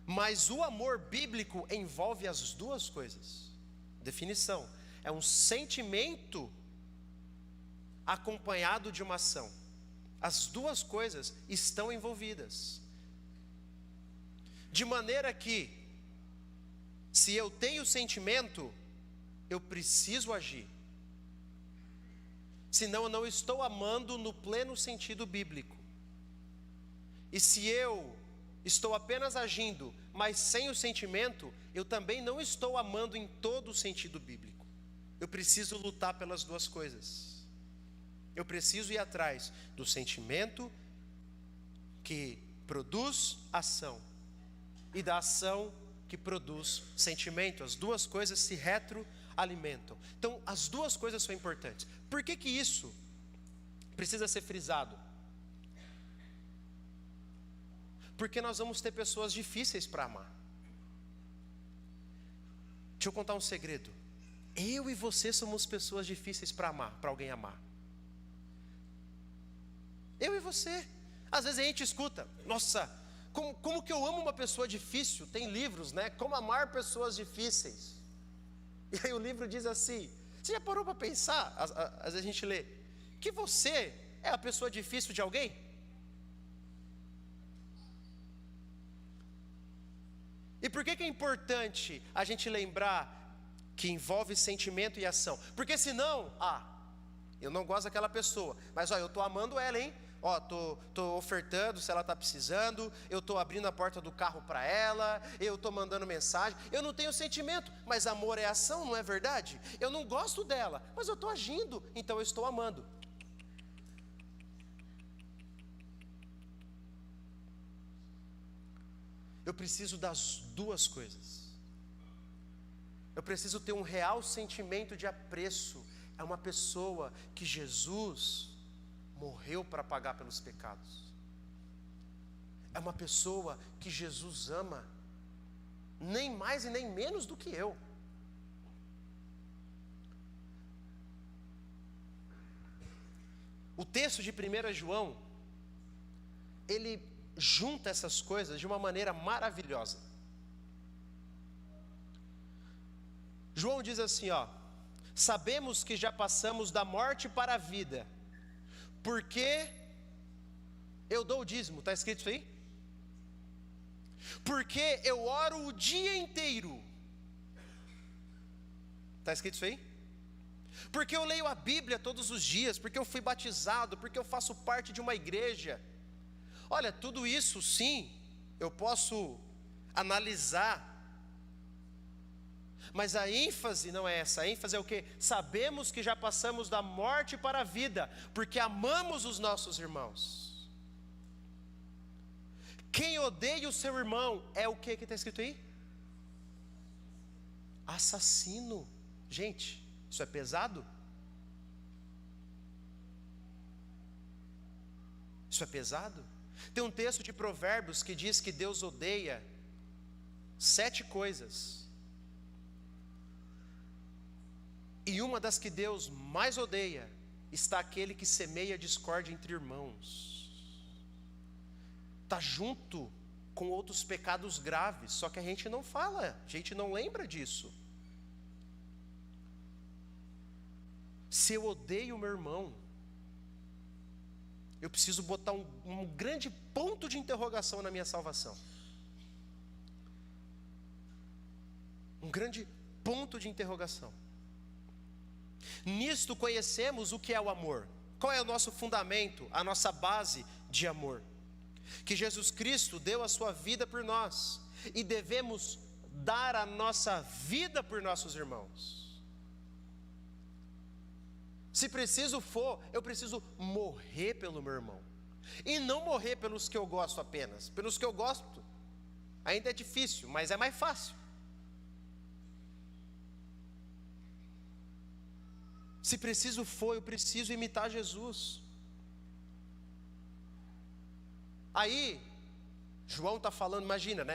Mas o amor bíblico envolve as duas coisas. Definição: é um sentimento acompanhado de uma ação. As duas coisas estão envolvidas. De maneira que, se eu tenho sentimento, eu preciso agir. Senão eu não estou amando no pleno sentido bíblico. E se eu estou apenas agindo, mas sem o sentimento, eu também não estou amando em todo o sentido bíblico. Eu preciso lutar pelas duas coisas. Eu preciso ir atrás do sentimento que produz ação e da ação que produz sentimento. As duas coisas se retroalimentam. Então, as duas coisas são importantes. Por que que isso precisa ser frisado? Porque nós vamos ter pessoas difíceis para amar. Deixa eu contar um segredo. Eu e você somos pessoas difíceis para amar, para alguém amar. Eu e você. Às vezes a gente escuta, nossa, como que eu amo uma pessoa difícil? Tem livros, né? Como amar pessoas difíceis. E aí o livro diz assim, você já parou para pensar? Às vezes a gente lê, que você é a pessoa difícil de alguém? E por que é importante a gente lembrar que envolve sentimento e ação? Porque senão, eu não gosto daquela pessoa, mas eu estou amando ela, hein? Tô ofertando se ela está precisando, eu estou abrindo a porta do carro para ela, eu estou mandando mensagem, eu não tenho sentimento, mas amor é ação, não é verdade? Eu não gosto dela, mas eu estou agindo, então eu estou amando. Eu preciso das duas coisas. Eu preciso ter um real sentimento de apreço. É uma pessoa que Jesus morreu para pagar pelos pecados. É uma pessoa que Jesus ama, nem mais e nem menos do que eu. O texto de 1 João, ele junta essas coisas de uma maneira maravilhosa. João diz assim, sabemos que já passamos da morte para a vida, porque eu dou o dízimo, está escrito isso aí? Porque eu oro o dia inteiro, está escrito isso aí? Porque eu leio a Bíblia todos os dias, porque eu fui batizado, porque eu faço parte de uma igreja. Olha, tudo isso sim, eu posso analisar, mas a ênfase não é essa. A ênfase é o quê? Sabemos que já passamos da morte para a vida, porque amamos os nossos irmãos. Quem odeia o seu irmão é o que está escrito aí? Assassino. Gente, isso é pesado? Isso é pesado? Tem um texto de Provérbios que diz que Deus odeia 7 coisas. E uma das que Deus mais odeia está aquele que semeia discórdia entre irmãos. Está junto com outros pecados graves, só que a gente não fala, a gente não lembra disso. Se eu odeio o meu irmão, eu preciso botar um grande ponto de interrogação na minha salvação. Um grande ponto de interrogação. Nisto conhecemos o que é o amor. Qual é o nosso fundamento, a nossa base de amor? Que Jesus Cristo deu a sua vida por nós, e devemos dar a nossa vida por nossos irmãos. Se preciso for, eu preciso morrer pelo meu irmão. E não morrer pelos que eu gosto apenas. Pelos que eu gosto, ainda é difícil, mas é mais fácil. Se preciso for, eu preciso imitar Jesus. Aí, João está falando, imagina,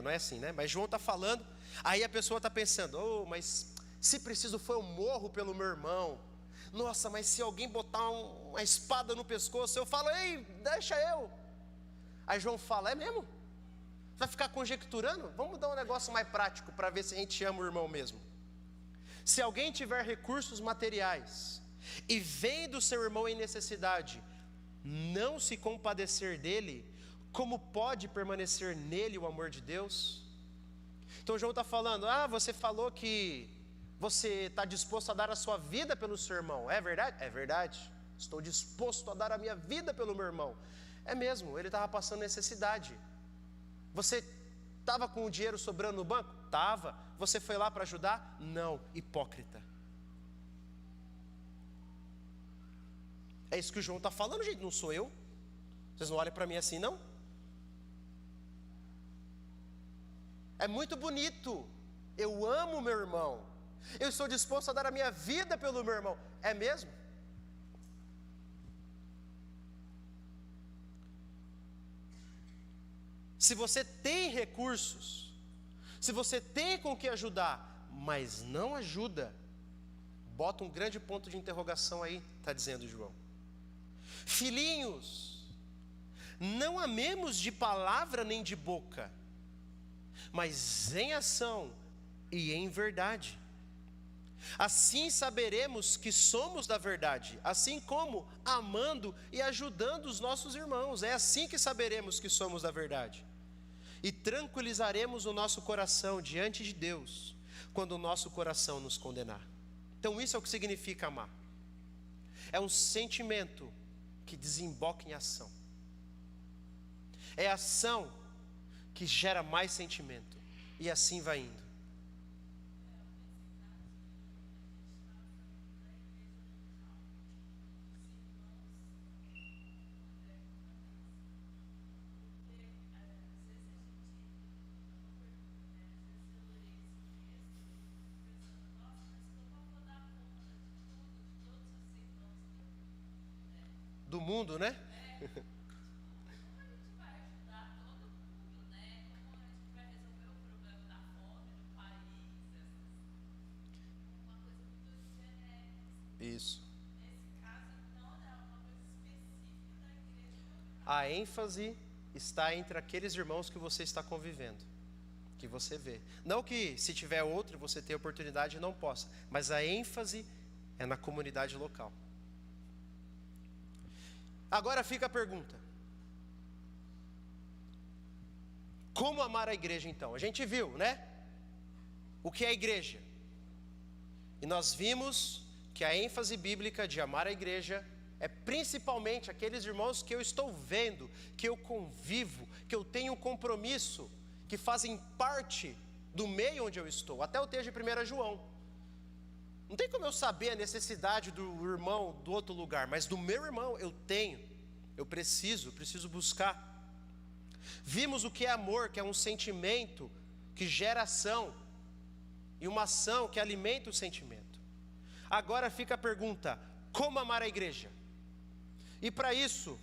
não é assim, né? Mas João está falando, aí a pessoa está pensando, mas se preciso for, eu morro pelo meu irmão. Nossa, mas se alguém botar uma espada no pescoço, eu falo, ei, deixa eu. Aí João fala, é mesmo? Vai ficar conjecturando? Vamos dar um negócio mais prático para ver se a gente ama o irmão mesmo. Se alguém tiver recursos materiais e vendo seu irmão em necessidade, não se compadecer dele, como pode permanecer nele o amor de Deus? Então João está falando, você falou que você está disposto a dar a sua vida pelo seu irmão, é verdade? É verdade, estou disposto a dar a minha vida pelo meu irmão. É mesmo, ele estava passando necessidade. Você estava com o dinheiro sobrando no banco? Estava. Você foi lá para ajudar? Não, hipócrita. É isso que o João está falando, gente, não sou eu. Vocês não olham para mim assim, não? É muito bonito, eu amo meu irmão, eu estou disposto a dar a minha vida pelo meu irmão, é mesmo? Se você tem recursos, se você tem com que ajudar, mas não ajuda. Bota um grande ponto de interrogação aí, está dizendo João. Filhinhos, não amemos de palavra nem de boca, mas em ação e em verdade. Assim saberemos que somos da verdade, assim como amando e ajudando os nossos irmãos. É assim que saberemos que somos da verdade. E tranquilizaremos o nosso coração diante de Deus, quando o nosso coração nos condenar. Então isso é o que significa amar. É um sentimento que desemboca em ação. É ação que gera mais sentimento. E assim vai indo. Do mundo, né? Isso. A ênfase está entre aqueles irmãos que você está convivendo, que você vê. Não que se tiver outro você tenha oportunidade e não possa, mas a ênfase é na comunidade local. Agora fica a pergunta: como amar a igreja então? A gente viu, né? O que é a igreja? E nós vimos que a ênfase bíblica de amar a igreja é principalmente aqueles irmãos que eu estou vendo, que eu convivo, que eu tenho um compromisso, que fazem parte do meio onde eu estou. Até o texto de 1 João. Não tem como eu saber a necessidade do irmão do outro lugar, mas do meu irmão eu tenho, eu preciso buscar. Vimos o que é amor, que é um sentimento que gera ação, e uma ação que alimenta o sentimento. Agora fica a pergunta: como amar a igreja? E para isso,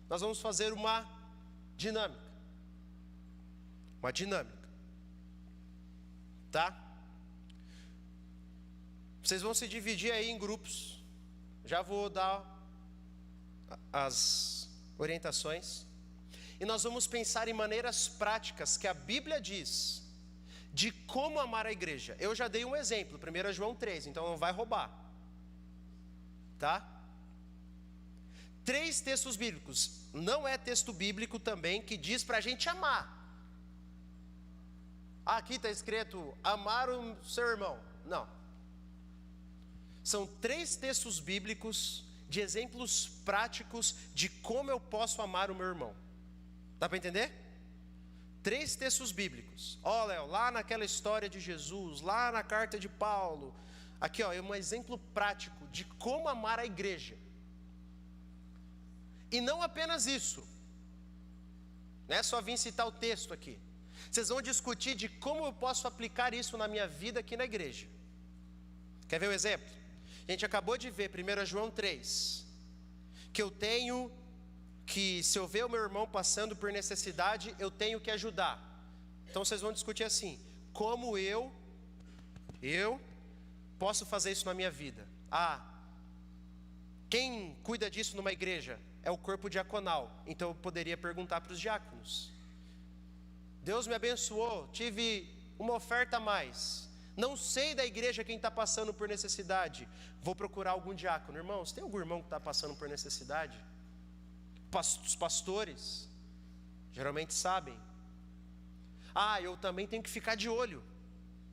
nós vamos fazer uma dinâmica. Tá? Vocês vão se dividir aí em grupos. Já vou dar as orientações. E nós vamos pensar em maneiras práticas que a Bíblia diz de como amar a igreja. Eu já dei um exemplo, 1 João 3, então não vai roubar. Tá? 3 textos bíblicos. Não é texto bíblico também que diz para a gente amar. Aqui está escrito amar o seu irmão. Não. São 3 textos bíblicos de exemplos práticos de como eu posso amar o meu irmão. Dá para entender? 3 textos bíblicos. Ó, Léo, lá naquela história de Jesus, lá na carta de Paulo. Aqui, ó, é um exemplo prático de como amar a igreja. E não apenas isso. Não é só vim citar o texto aqui. Vocês vão discutir de como eu posso aplicar isso na minha vida aqui na igreja. Quer ver o exemplo? A gente acabou de ver 1 João 3, que eu tenho que, se eu ver o meu irmão passando por necessidade, eu tenho que ajudar. Então vocês vão discutir assim: como eu posso fazer isso na minha vida? Quem cuida disso numa igreja é o corpo diaconal, então eu poderia perguntar para os diáconos. Deus me abençoou, tive uma oferta a mais, não sei da igreja quem está passando por necessidade, vou procurar algum diácono. Irmãos, tem algum irmão que está passando por necessidade? Os pastores geralmente sabem. Eu também tenho que ficar de olho,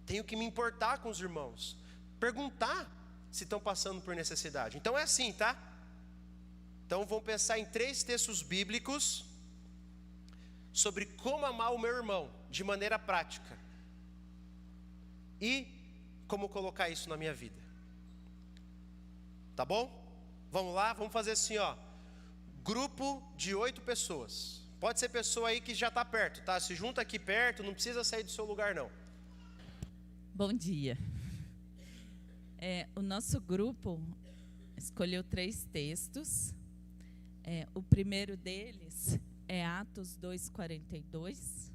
tenho que me importar com os irmãos, perguntar se estão passando por necessidade. Então é assim, tá? Então vamos pensar em 3 textos bíblicos sobre como amar o meu irmão de maneira prática e como colocar isso na minha vida. Tá bom? Vamos lá, vamos fazer assim, ó. Grupo de 8 pessoas. Pode ser pessoa aí que já está perto, tá? Se junta aqui perto, não precisa sair do seu lugar não. Bom dia. O nosso grupo escolheu 3 textos. O primeiro deles é Atos 2:42.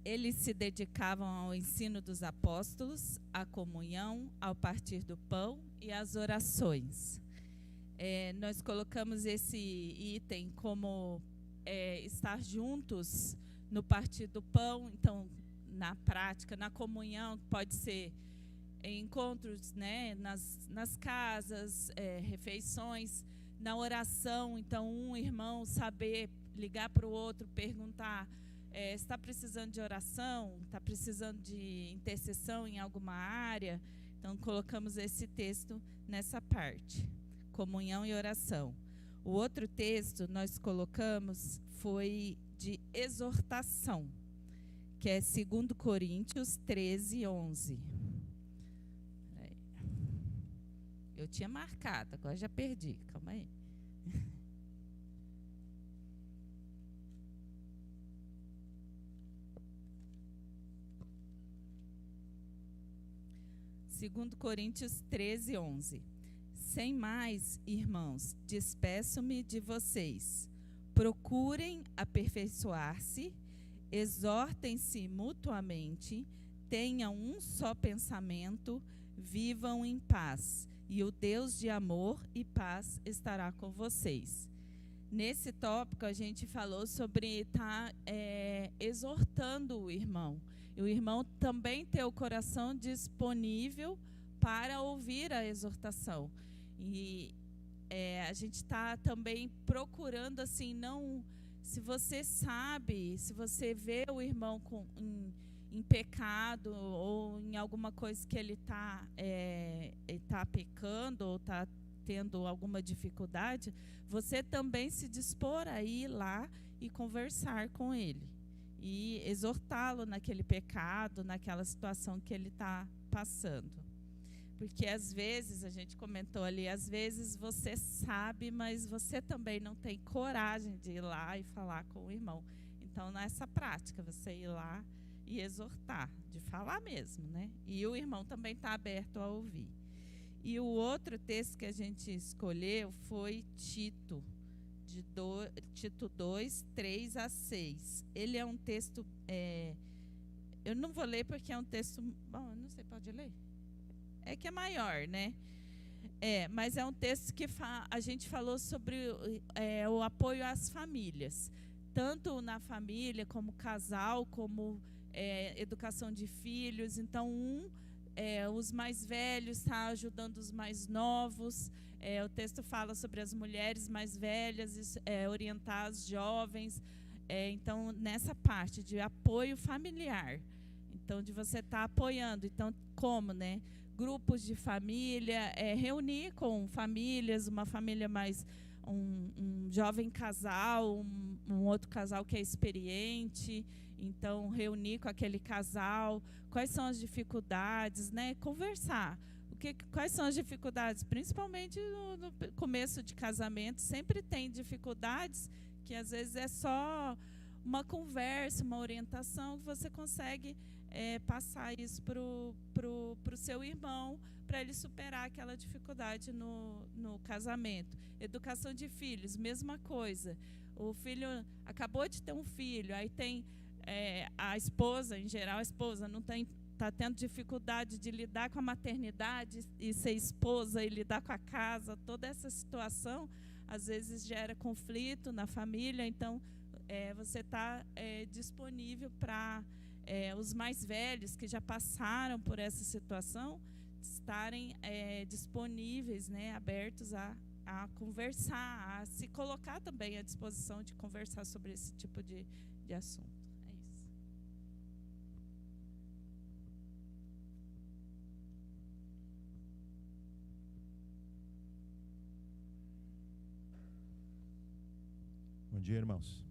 Eles se dedicavam ao ensino dos apóstolos, à comunhão, ao partir do pão e às orações. Nós colocamos esse item como estar juntos no partir do pão. Então, na prática, na comunhão, pode ser encontros, né, nas casas, refeições, na oração. Então, um irmão saber ligar para o outro, perguntar: está precisando de oração? Está precisando de intercessão em alguma área? Então, colocamos esse texto nessa parte, comunhão e oração. O outro texto nós colocamos foi de exortação, que é 2 Coríntios 13, 11. Eu tinha marcado, agora já perdi, calma aí. 2 Coríntios 13, 11. Sem mais, irmãos, despeço-me de vocês. Procurem aperfeiçoar-se, exortem-se mutuamente, tenham um só pensamento, vivam em paz, e o Deus de amor e paz estará com vocês. Nesse tópico, a gente falou sobre estar exortando o irmão. E o irmão também ter o coração disponível para ouvir a exortação. E a gente está também procurando, assim, não... Se você sabe, se você vê o irmão em pecado ou em alguma coisa que ele está pecando ou está tendo alguma dificuldade, você também se dispor a ir lá e conversar com ele e exortá-lo naquele pecado, naquela situação que ele está passando. Porque às vezes, a gente comentou ali, às vezes você sabe, mas você também não tem coragem de ir lá e falar com o irmão. Então, nessa prática, você ir lá e exortar, de falar mesmo, né? E o irmão também está aberto a ouvir. E o outro texto que a gente escolheu foi Tito, Tito 2, 3 a 6. Ele é um texto... eu não vou ler porque é um texto... Bom, eu não sei, pode ler? É que é maior, né? Mas é um texto que a gente falou sobre o apoio às famílias. Tanto na família, como casal, como educação de filhos. Então, os mais velhos está ajudando os mais novos. O texto fala sobre as mulheres mais velhas, orientar as jovens. Então, nessa parte de apoio familiar. Então, de você estar apoiando. Então, como, né? Grupos de família, reunir com famílias, uma família mais... Um jovem casal, um outro casal que é experiente. Então, reunir com aquele casal, quais são as dificuldades, né? Conversar. Quais são as dificuldades? Principalmente no começo de casamento, sempre tem dificuldades que às vezes é só uma conversa, uma orientação, que você consegue passar isso pro seu irmão, para ele superar aquela dificuldade no casamento. Educação de filhos, mesma coisa. O filho acabou de ter um filho, aí tem a esposa, em geral a esposa não está tendo dificuldade de lidar com a maternidade e ser esposa e lidar com a casa. Toda essa situação às vezes gera conflito na família. Então você está disponível para os mais velhos que já passaram por essa situação estarem disponíveis, né, abertos a conversar, a se colocar também à disposição de conversar sobre esse tipo de assunto. É isso. Bom dia, irmãos.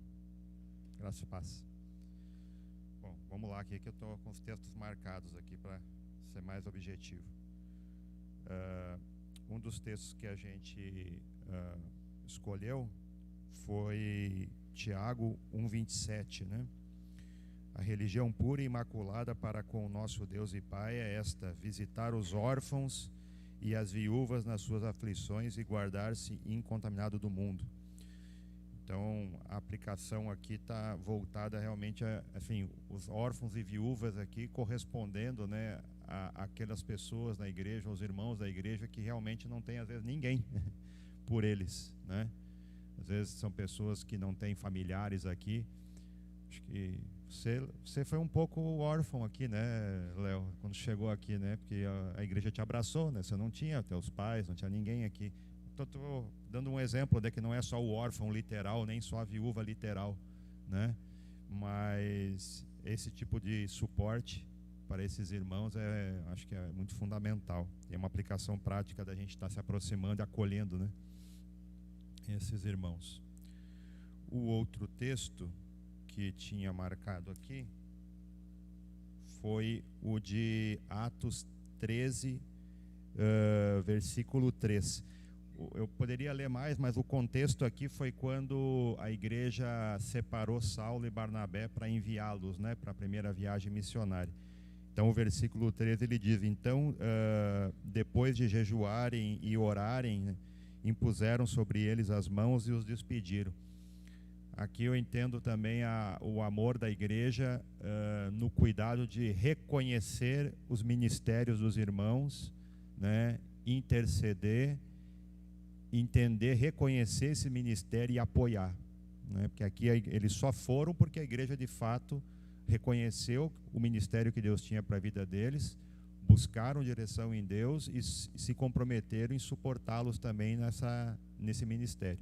Graça e paz. Bom, vamos lá aqui que eu estou com os textos marcados aqui para ser mais objetivo. Um dos textos que a gente escolheu foi Tiago 1:27, né? A religião pura e imaculada para com o nosso Deus e Pai é esta: visitar os órfãos e as viúvas nas suas aflições e guardar-se incontaminado do mundo. Então, a aplicação aqui está voltada realmente a, assim, os órfãos e viúvas aqui correspondendo, né, aquelas pessoas na igreja, os irmãos da igreja que realmente não tem, às vezes, ninguém por eles, né? Às vezes são pessoas que não têm familiares aqui. Acho que você foi um pouco órfão aqui, né, Léo, quando chegou aqui, né? Porque a igreja te abraçou, né? Você não tinha teus pais, não tinha ninguém aqui. Estou dando um exemplo, né, que não é só o órfão literal, nem só a viúva literal, né? Mas esse tipo de suporte para esses irmãos acho que é muito fundamental. É uma aplicação prática da gente estar se aproximando e acolhendo, né, esses irmãos. O outro texto que tinha marcado aqui foi o de Atos 13, versículo 3. Eu poderia ler mais, mas o contexto aqui foi quando a igreja separou Saulo e Barnabé para enviá-los, né, para a primeira viagem missionária. Então o versículo 13 ele diz: então, depois de jejuarem e orarem, impuseram sobre eles as mãos e os despediram. Aqui eu entendo também o amor da igreja no cuidado de reconhecer os ministérios dos irmãos, né, interceder, entender, reconhecer esse ministério e apoiar, né? Porque aqui eles só foram porque a igreja de fato reconheceu o ministério que Deus tinha para a vida deles, buscaram direção em Deus e se comprometeram em suportá-los também nesse ministério.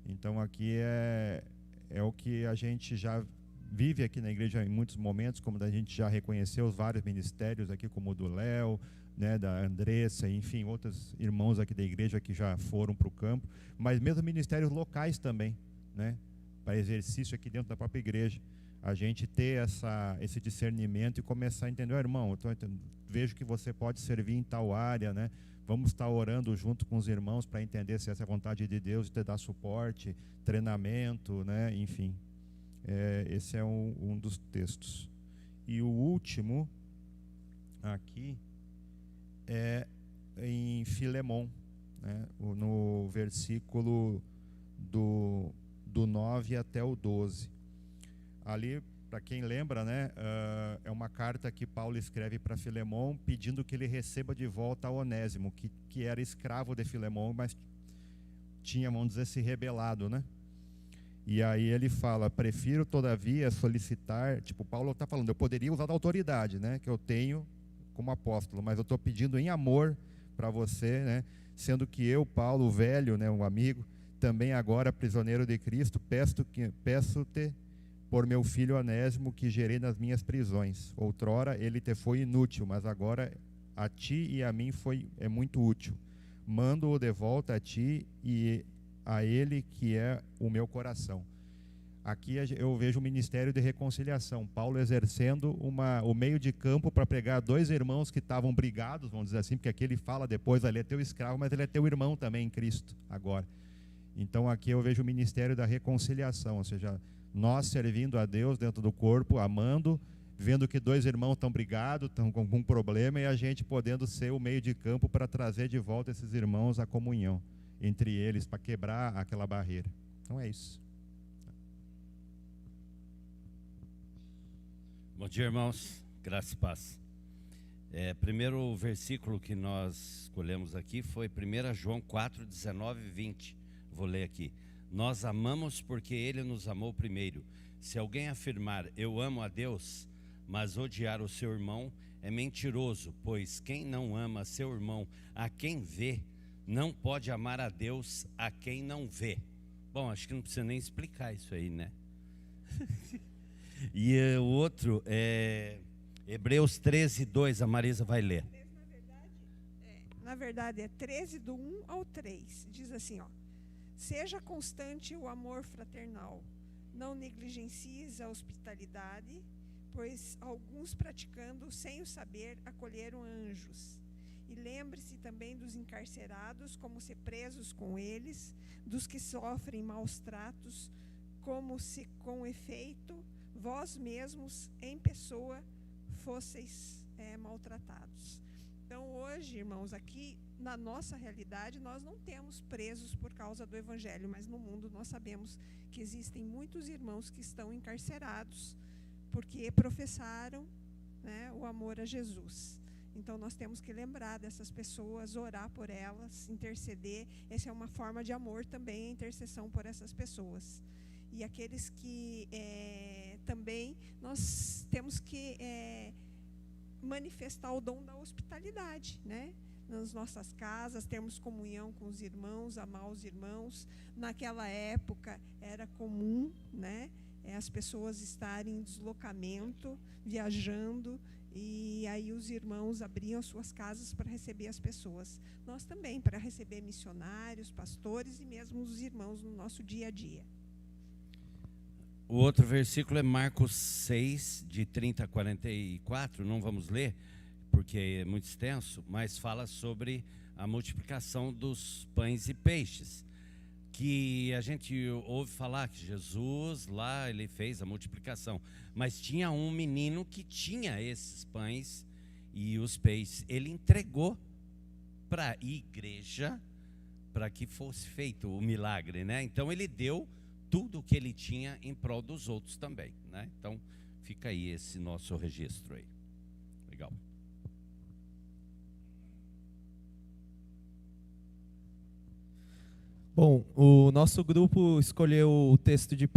Então aqui é o que a gente já vive aqui na igreja em muitos momentos, como a gente já reconheceu os vários ministérios aqui, como o do Léo, né, da Andressa, enfim, outros irmãos aqui da igreja que já foram para o campo, mas mesmo ministérios locais também, né, para exercício aqui dentro da própria igreja. A gente ter esse discernimento e começar a entender: irmão, vejo que você pode servir em tal área, né? Vamos estar orando junto com os irmãos para entender se essa é a vontade de Deus, de te dar suporte, treinamento, né? Enfim, esse é um dos textos. E o último aqui é em Filemon, né? No versículo do 9 até o 12. Ali, para quem lembra, né, é uma carta que Paulo escreve para Filemon pedindo que ele receba de volta Onésimo, que era escravo de Filemon, mas tinha, vamos dizer, se rebelado, né? E aí ele fala: prefiro todavia solicitar, tipo, Paulo está falando, eu poderia usar da autoridade, né, que eu tenho como apóstolo, mas eu estou pedindo em amor para você, né, sendo que eu, Paulo, velho, né, um amigo, também agora prisioneiro de Cristo, peço-te por meu filho Onésimo, que gerei nas minhas prisões. Outrora ele te foi inútil, mas agora a ti e a mim é muito útil. Mando-o de volta a ti e a ele, que é o meu coração. Aqui eu vejo o ministério de reconciliação, Paulo exercendo o meio de campo para pregar dois irmãos que estavam brigados, vamos dizer assim, porque aqui ele fala depois, ele é teu escravo, mas ele é teu irmão também em Cristo agora. Então aqui eu vejo o ministério da reconciliação, ou seja, nós servindo a Deus dentro do corpo, amando, vendo que dois irmãos estão brigados, estão com algum problema, e a gente podendo ser o meio de campo para trazer de volta esses irmãos à comunhão entre eles, para quebrar aquela barreira. Então é isso. Bom dia, irmãos. Graça e paz. Primeiro versículo que nós escolhemos aqui foi 1 João 4, 19 e 20. Vou ler aqui. Nós amamos porque Ele nos amou primeiro. Se alguém afirmar, eu amo a Deus, mas odiar o seu irmão, é mentiroso, pois quem não ama seu irmão a quem vê, não pode amar a Deus a quem não vê. Bom, acho que não precisa nem explicar isso aí, né? E o outro é Hebreus 13, 2, a Marisa vai ler. Na verdade é 13 do 1 ao 3, diz assim, ó: seja constante o amor fraternal, não negligencies a hospitalidade, pois alguns praticando sem o saber acolheram anjos. E lembre-se também dos encarcerados, como se presos com eles, dos que sofrem maus tratos, como se com efeito vós mesmos em pessoa fosseis maltratados. Então hoje, irmãos, aqui na nossa realidade, nós não temos presos por causa do Evangelho, mas no mundo nós sabemos que existem muitos irmãos que estão encarcerados porque professaram, né, o amor a Jesus. Então nós temos que lembrar dessas pessoas, orar por elas, interceder. Essa é uma forma de amor também, a intercessão por essas pessoas. E aqueles que também nós temos que manifestar o dom da hospitalidade, né? Nas nossas casas, termos comunhão com os irmãos, amar os irmãos. Naquela época era comum, né, as pessoas estarem em deslocamento, viajando, e aí os irmãos abriam suas casas para receber as pessoas. Nós também, para receber missionários, pastores e mesmo os irmãos no nosso dia a dia. O outro versículo é Marcos 6, de 30 a 44, não vamos ler, porque é muito extenso, mas fala sobre a multiplicação dos pães e peixes, que a gente ouve falar que Jesus lá, ele fez a multiplicação, mas tinha um menino que tinha esses pães e os peixes, ele entregou para a igreja, para que fosse feito o milagre, né? Então ele deu tudo o que ele tinha em prol dos outros também, né? Então fica aí esse nosso registro aí. Legal. Bom, o nosso grupo escolheu o texto de 1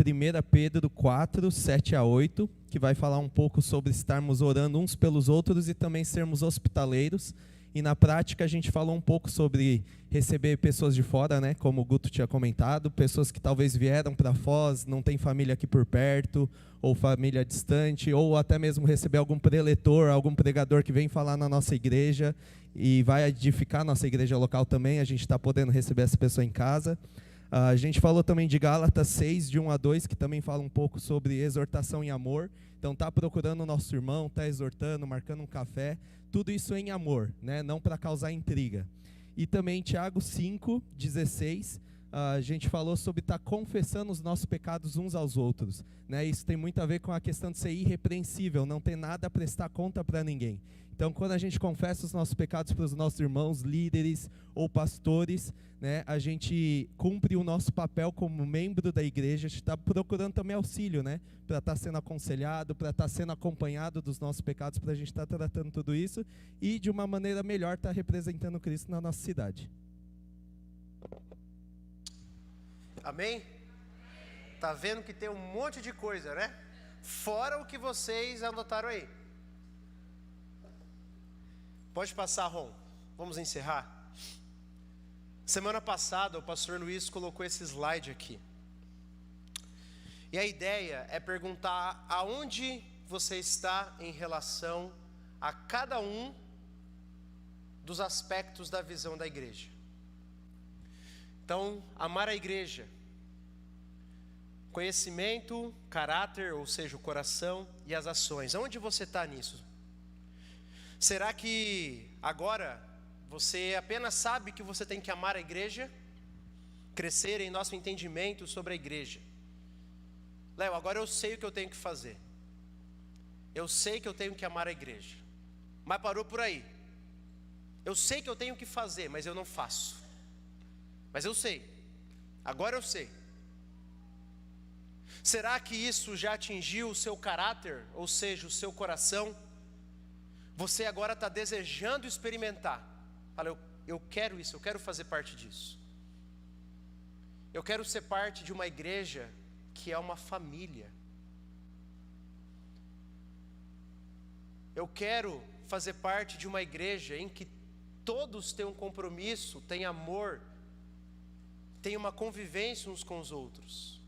Pedro 4, 7 a 8, que vai falar um pouco sobre estarmos orando uns pelos outros e também sermos hospitaleiros. E na prática a gente falou um pouco sobre receber pessoas de fora, né? Como o Guto tinha comentado, pessoas que talvez vieram para Foz, não tem família aqui por perto, ou família distante, ou até mesmo receber algum preletor, algum pregador que vem falar na nossa igreja e vai edificar nossa igreja local também. A gente está podendo receber essa pessoa em casa. A gente falou também de Gálatas 6, de 1 a 2, que também fala um pouco sobre exortação em amor. Então está procurando o nosso irmão, está exortando, marcando um café, tudo isso em amor, né? Não para causar intriga. E também Tiago 5, 16, a gente falou sobre estar confessando os nossos pecados uns aos outros, né? Isso tem muito a ver com a questão de ser irrepreensível, não ter nada a prestar conta para ninguém. Então, quando a gente confessa os nossos pecados para os nossos irmãos, líderes ou pastores, né, a gente cumpre o nosso papel como membro da igreja. A gente está procurando também auxílio, né, para estar sendo aconselhado, para estar sendo acompanhado dos nossos pecados, para a gente estar tratando tudo isso e, de uma maneira melhor, estar representando Cristo na nossa cidade. Amém? Tá vendo que tem um monte de coisa, né? Fora o que vocês anotaram aí. Pode passar, Ron. Vamos encerrar. Semana passada, o pastor Luiz colocou esse slide aqui. E a ideia é perguntar aonde você está em relação a cada um dos aspectos da visão da igreja. Então, amar a igreja, conhecimento, caráter, ou seja, o coração e as ações. Aonde você está nisso? Será que agora você apenas sabe que você tem que amar a igreja? Crescer em nosso entendimento sobre a igreja. Léo, agora eu sei o que eu tenho que fazer. Eu sei que eu tenho que amar a igreja. Mas parou por aí. Eu sei que eu tenho que fazer, mas eu não faço. Mas eu sei. Agora eu sei. Será que isso já atingiu o seu caráter, ou seja, o seu coração? Você agora está desejando experimentar. Fala, eu quero isso, eu quero fazer parte disso. Eu quero ser parte de uma igreja que é uma família. Eu quero fazer parte de uma igreja em que todos têm um compromisso, têm amor, têm uma convivência uns com os outros.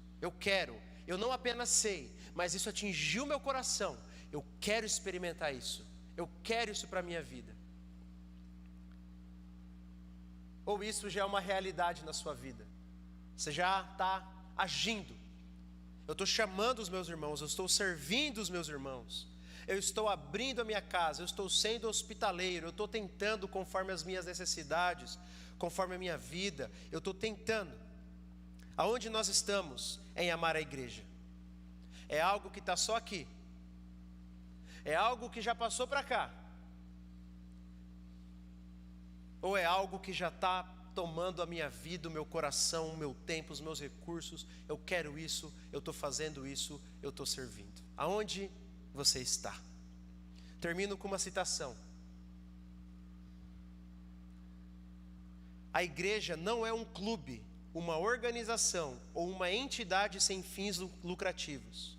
Eu não apenas sei, mas isso atingiu meu coração. Eu quero experimentar isso. Eu quero isso para a minha vida. Ou isso já é uma realidade na sua vida? Você já está agindo. Eu estou chamando os meus irmãos, eu estou servindo os meus irmãos. Eu estou abrindo a minha casa, eu estou sendo hospitaleiro, eu estou tentando conforme as minhas necessidades, conforme a minha vida. Eu estou tentando. Aonde nós estamos em amar a igreja? É algo que está só aqui? É algo que já passou para cá? Ou é algo que já está tomando a minha vida, o meu coração, o meu tempo, os meus recursos? Eu quero isso, eu estou fazendo isso, eu estou servindo. Aonde você está? Termino com uma citação. A igreja não é um clube, uma organização ou uma entidade sem fins lucrativos.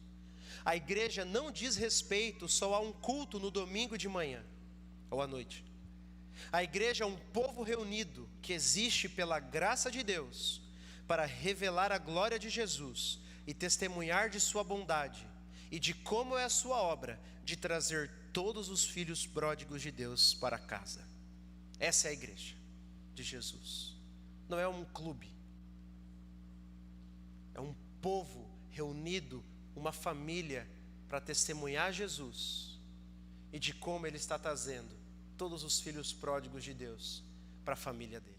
A igreja não diz respeito só a um culto no domingo de manhã ou à noite. A igreja é um povo reunido que existe pela graça de Deus para revelar a glória de Jesus e testemunhar de sua bondade e de como é a sua obra de trazer todos os filhos pródigos de Deus para casa. Essa é a igreja de Jesus. Não é um clube. É um povo reunido, uma família para testemunhar Jesus e de como Ele está trazendo todos os filhos pródigos de Deus para a família dele.